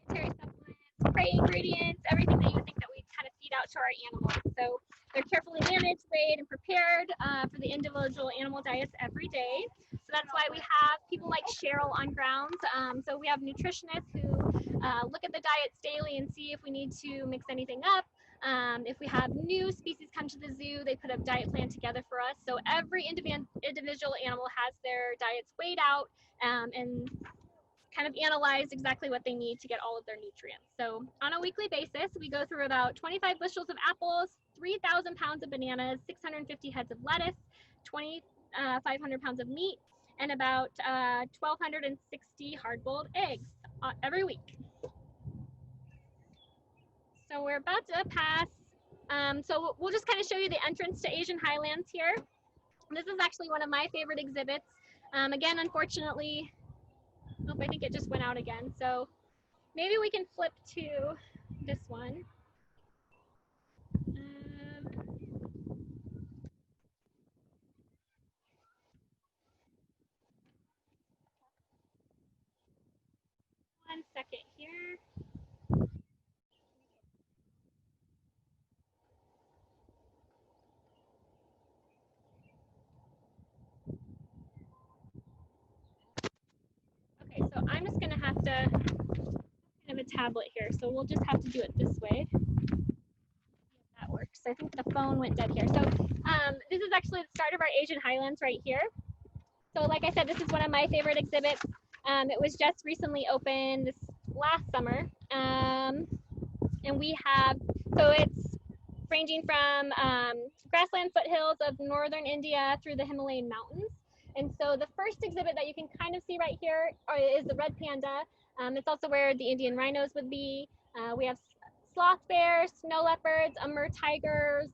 dietary supplements, prey ingredients, everything that you think that we kind of feed out to our animals. So they're carefully managed, weighed, and prepared for the individual animal diets every day. So that's why we have people like Cheryl on grounds. So we have nutritionists who look at the diets daily and see if we need to mix anything up. If we have new species come to the zoo, they put a diet plan together for us. So every individual animal has their diets weighed out and kind of analyzed exactly what they need to get all of their nutrients. So on a weekly basis, we go through about 25 bushels of apples, 3,000 pounds of bananas, 650 heads of lettuce, 2,500 pounds of meat, and about 1,260 hard-boiled eggs every week. So we're about to pass, so we'll just kind of show you the entrance to Asian Highlands here. This is actually one of my favorite exhibits. Again, unfortunately, oh, I think it just went out again. So maybe we can flip to this one. One second here. Okay, so I'm just gonna have to have a tablet here, so we'll just have to do it this way. That works. I think the phone went dead here. So this is actually the start of our Asian Highlands right here. So like I said, this is one of my favorite exhibits. It was just recently opened this last summer. And we have, so it's ranging from grassland foothills of northern India through the Himalayan mountains. And so the first exhibit that you can kind of see right here is the red panda. It's also where the Indian rhinos would be. We have sloth bears, snow leopards, Amur tigers,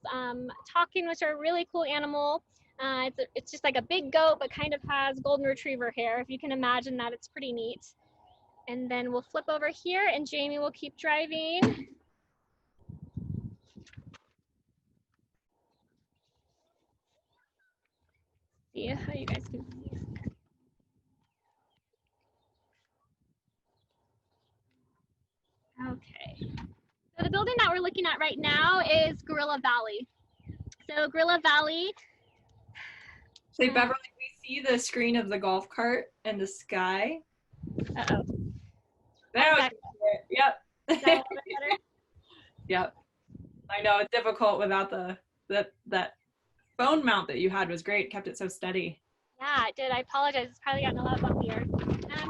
takin, which are a really cool animal. It's just like a big goat, but kind of has golden retriever hair. If you can imagine that, it's pretty neat. And then we'll flip over here and Jamie will keep driving. See how you guys can see. Okay. So the building that we're looking at right now is Gorilla Valley. So Gorilla Valley. Say, Beverly, we see the screen of the golf cart and the sky. Uh-oh. There we go. Yep. Is that a little bit better? Yep. I know it's difficult without that phone mount that you had was great. Kept it so steady. Yeah, it did. I apologize. It's probably gotten a lot bumpier.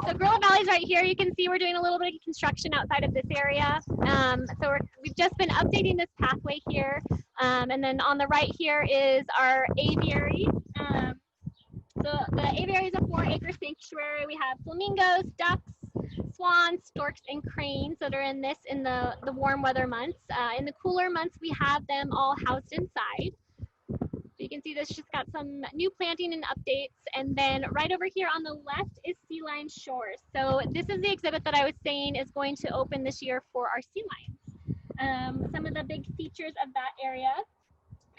So Gorilla Valley's right here. You can see we're doing a little bit of construction outside of this area. So we've just been updating this pathway here. And then on the right here is our aviary. So the aviary is a 4-acre sanctuary. We have flamingos, ducks, swans, storks, and cranes that are in the warm weather months. In the cooler months, we have them all housed inside. So you can see this just got some new planting and updates. And then right over here on the left is Sea Lion Shores. So this is the exhibit that I was saying is going to open this year for our sea lions. Some of the big features of that area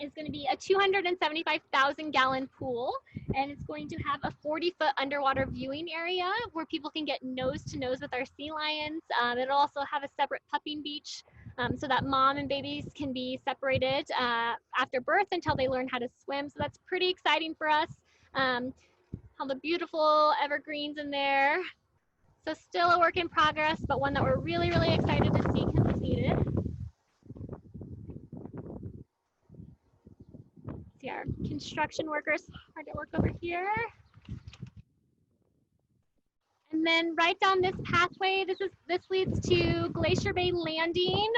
is going to be a 275,000 gallon pool, and it's going to have a 40-foot underwater viewing area where people can get nose to nose with our sea lions. It'll also have a separate pupping beach so that mom and babies can be separated after birth until they learn how to swim. So that's pretty exciting for us. All the beautiful evergreens in there. So still a work in progress, but one that we're really, really excited to see completed. See our construction workers hard at work over here. And then right down this pathway, this leads to Glacier Bay Landing,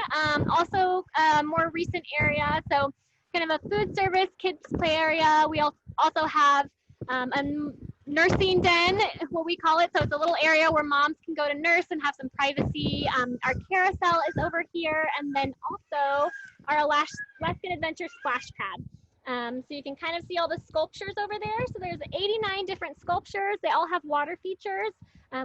also a more recent area. So kind of a food service, kids play area. We also have a nursing den, what we call it. So it's a little area where moms can go to nurse and have some privacy. Our carousel is over here. And then also our Alaskan Adventure splash pad. So you can kind of see all the sculptures over there. So there's 89 different sculptures. They all have water features.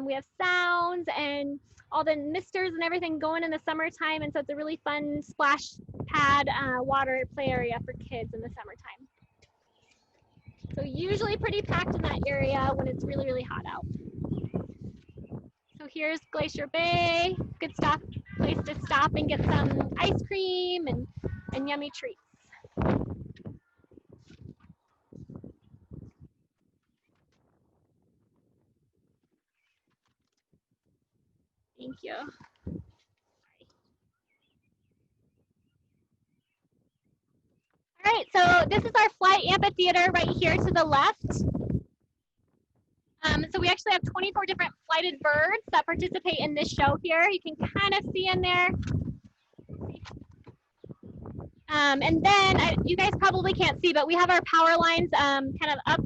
We have sounds and all the misters and everything going in the summertime. And so it's a really fun splash pad water play area for kids in the summertime. So usually pretty packed in that area when it's really, really hot out. So here's Glacier Bay. Good place to stop and get some ice cream and yummy treats. Thank you. All right, so this is our flight amphitheater right here to the left. So we actually have 24 different flighted birds that participate in this show here. You can kind of see in there. And then you guys probably can't see, but we have our power lines kind of up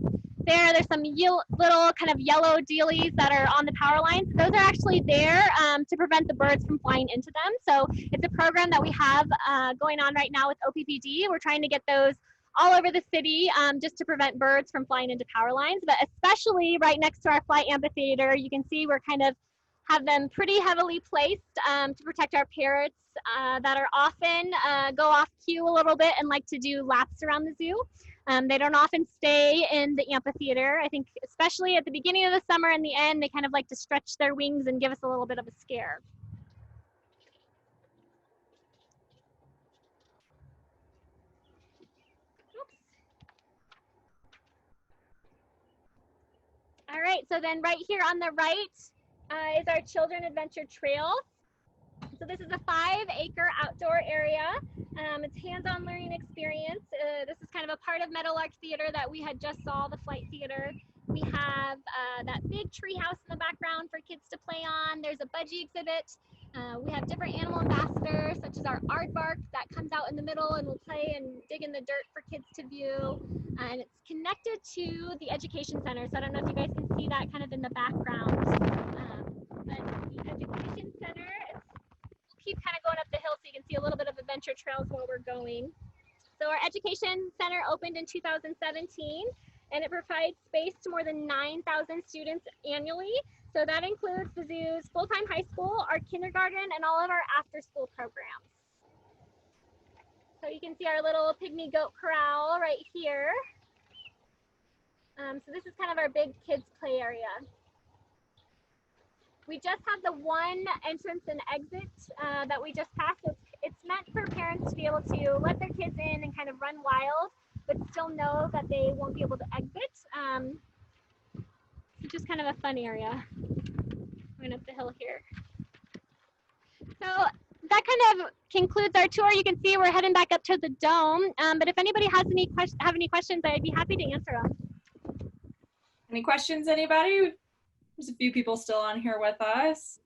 there. There's some little kind of yellow dealies that are on the power lines. Those are actually there to prevent the birds from flying into them. So it's a program that we have going on right now with OPPD. We're trying to get those all over the city just to prevent birds from flying into power lines, but especially right next to our flight amphitheater. You can see we're kind of have them pretty heavily placed to protect our parrots that are often go off cue a little bit and like to do laps around the zoo. They don't often stay in the amphitheater. I think especially at the beginning of the summer and the end, they kind of like to stretch their wings and give us a little bit of a scare. Oops. All right, so then right here on the right is our Children Adventure Trail. So this is a 5-acre outdoor area. It's hands-on learning experience. This is kind of a part of Meadowlark Theater that we had just saw, the flight theater. We have that big tree house in the background for kids to play on. There's a budgie exhibit. We have different animal ambassadors, such as our aardvark that comes out in the middle and will play and dig in the dirt for kids to view. And it's connected to the education center. So I don't know if you guys can see that kind of in the background. But the education center, keep kind of going up the hill so you can see a little bit of adventure trails while we're going. So our education center opened in 2017 and it provides space to more than 9,000 students annually. So that includes the zoo's full-time high school, our kindergarten, and all of our after-school programs. So you can see our little pygmy goat corral right here. So this is kind of our big kids play area. We just have the one entrance and exit that we just passed. It's meant for parents to be able to let their kids in and kind of run wild, but still know that they won't be able to exit. It's just kind of a fun area. Going up the hill here. So that kind of concludes our tour. You can see we're heading back up to the dome. But if anybody has any questions, I'd be happy to answer them. Any questions, anybody? There's a few people still on here with us.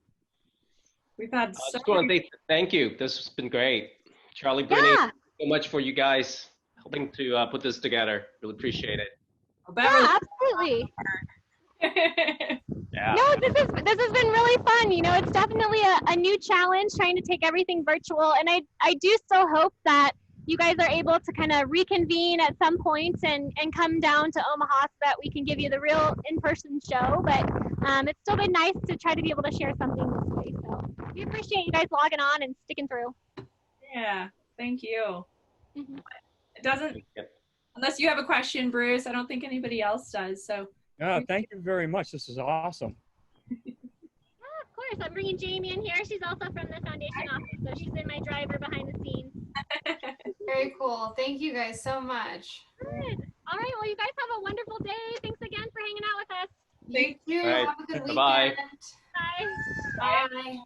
We've had I just want to say thank you. This has been great. Charlie, Brittany, Yeah. thank you so much for you guys helping to put this together. Really appreciate it. Beverly, Yeah, absolutely. Yeah. No, this has been really fun. You know, it's definitely a new challenge trying to take everything virtual, and I do still hope that you guys are able to kind of reconvene at some point and come down to Omaha so that we can give you the real in-person show. But it's still been nice to try to be able to share something this way. So we appreciate you guys logging on and sticking through. Yeah, thank you. Mm-hmm. It doesn't, unless you have a question, Bruce, I don't think anybody else does. So. No, thank you very much. This is awesome. Yeah, of course. I'm bringing Jamie in here. She's also from the foundation office, so she's been my driver behind the scenes. Very cool. Thank you guys so much. Good. All right. Well, you guys have a wonderful day. Thanks again for hanging out with us. You too. All right. Have a good weekend. Bye-bye. Bye. Bye.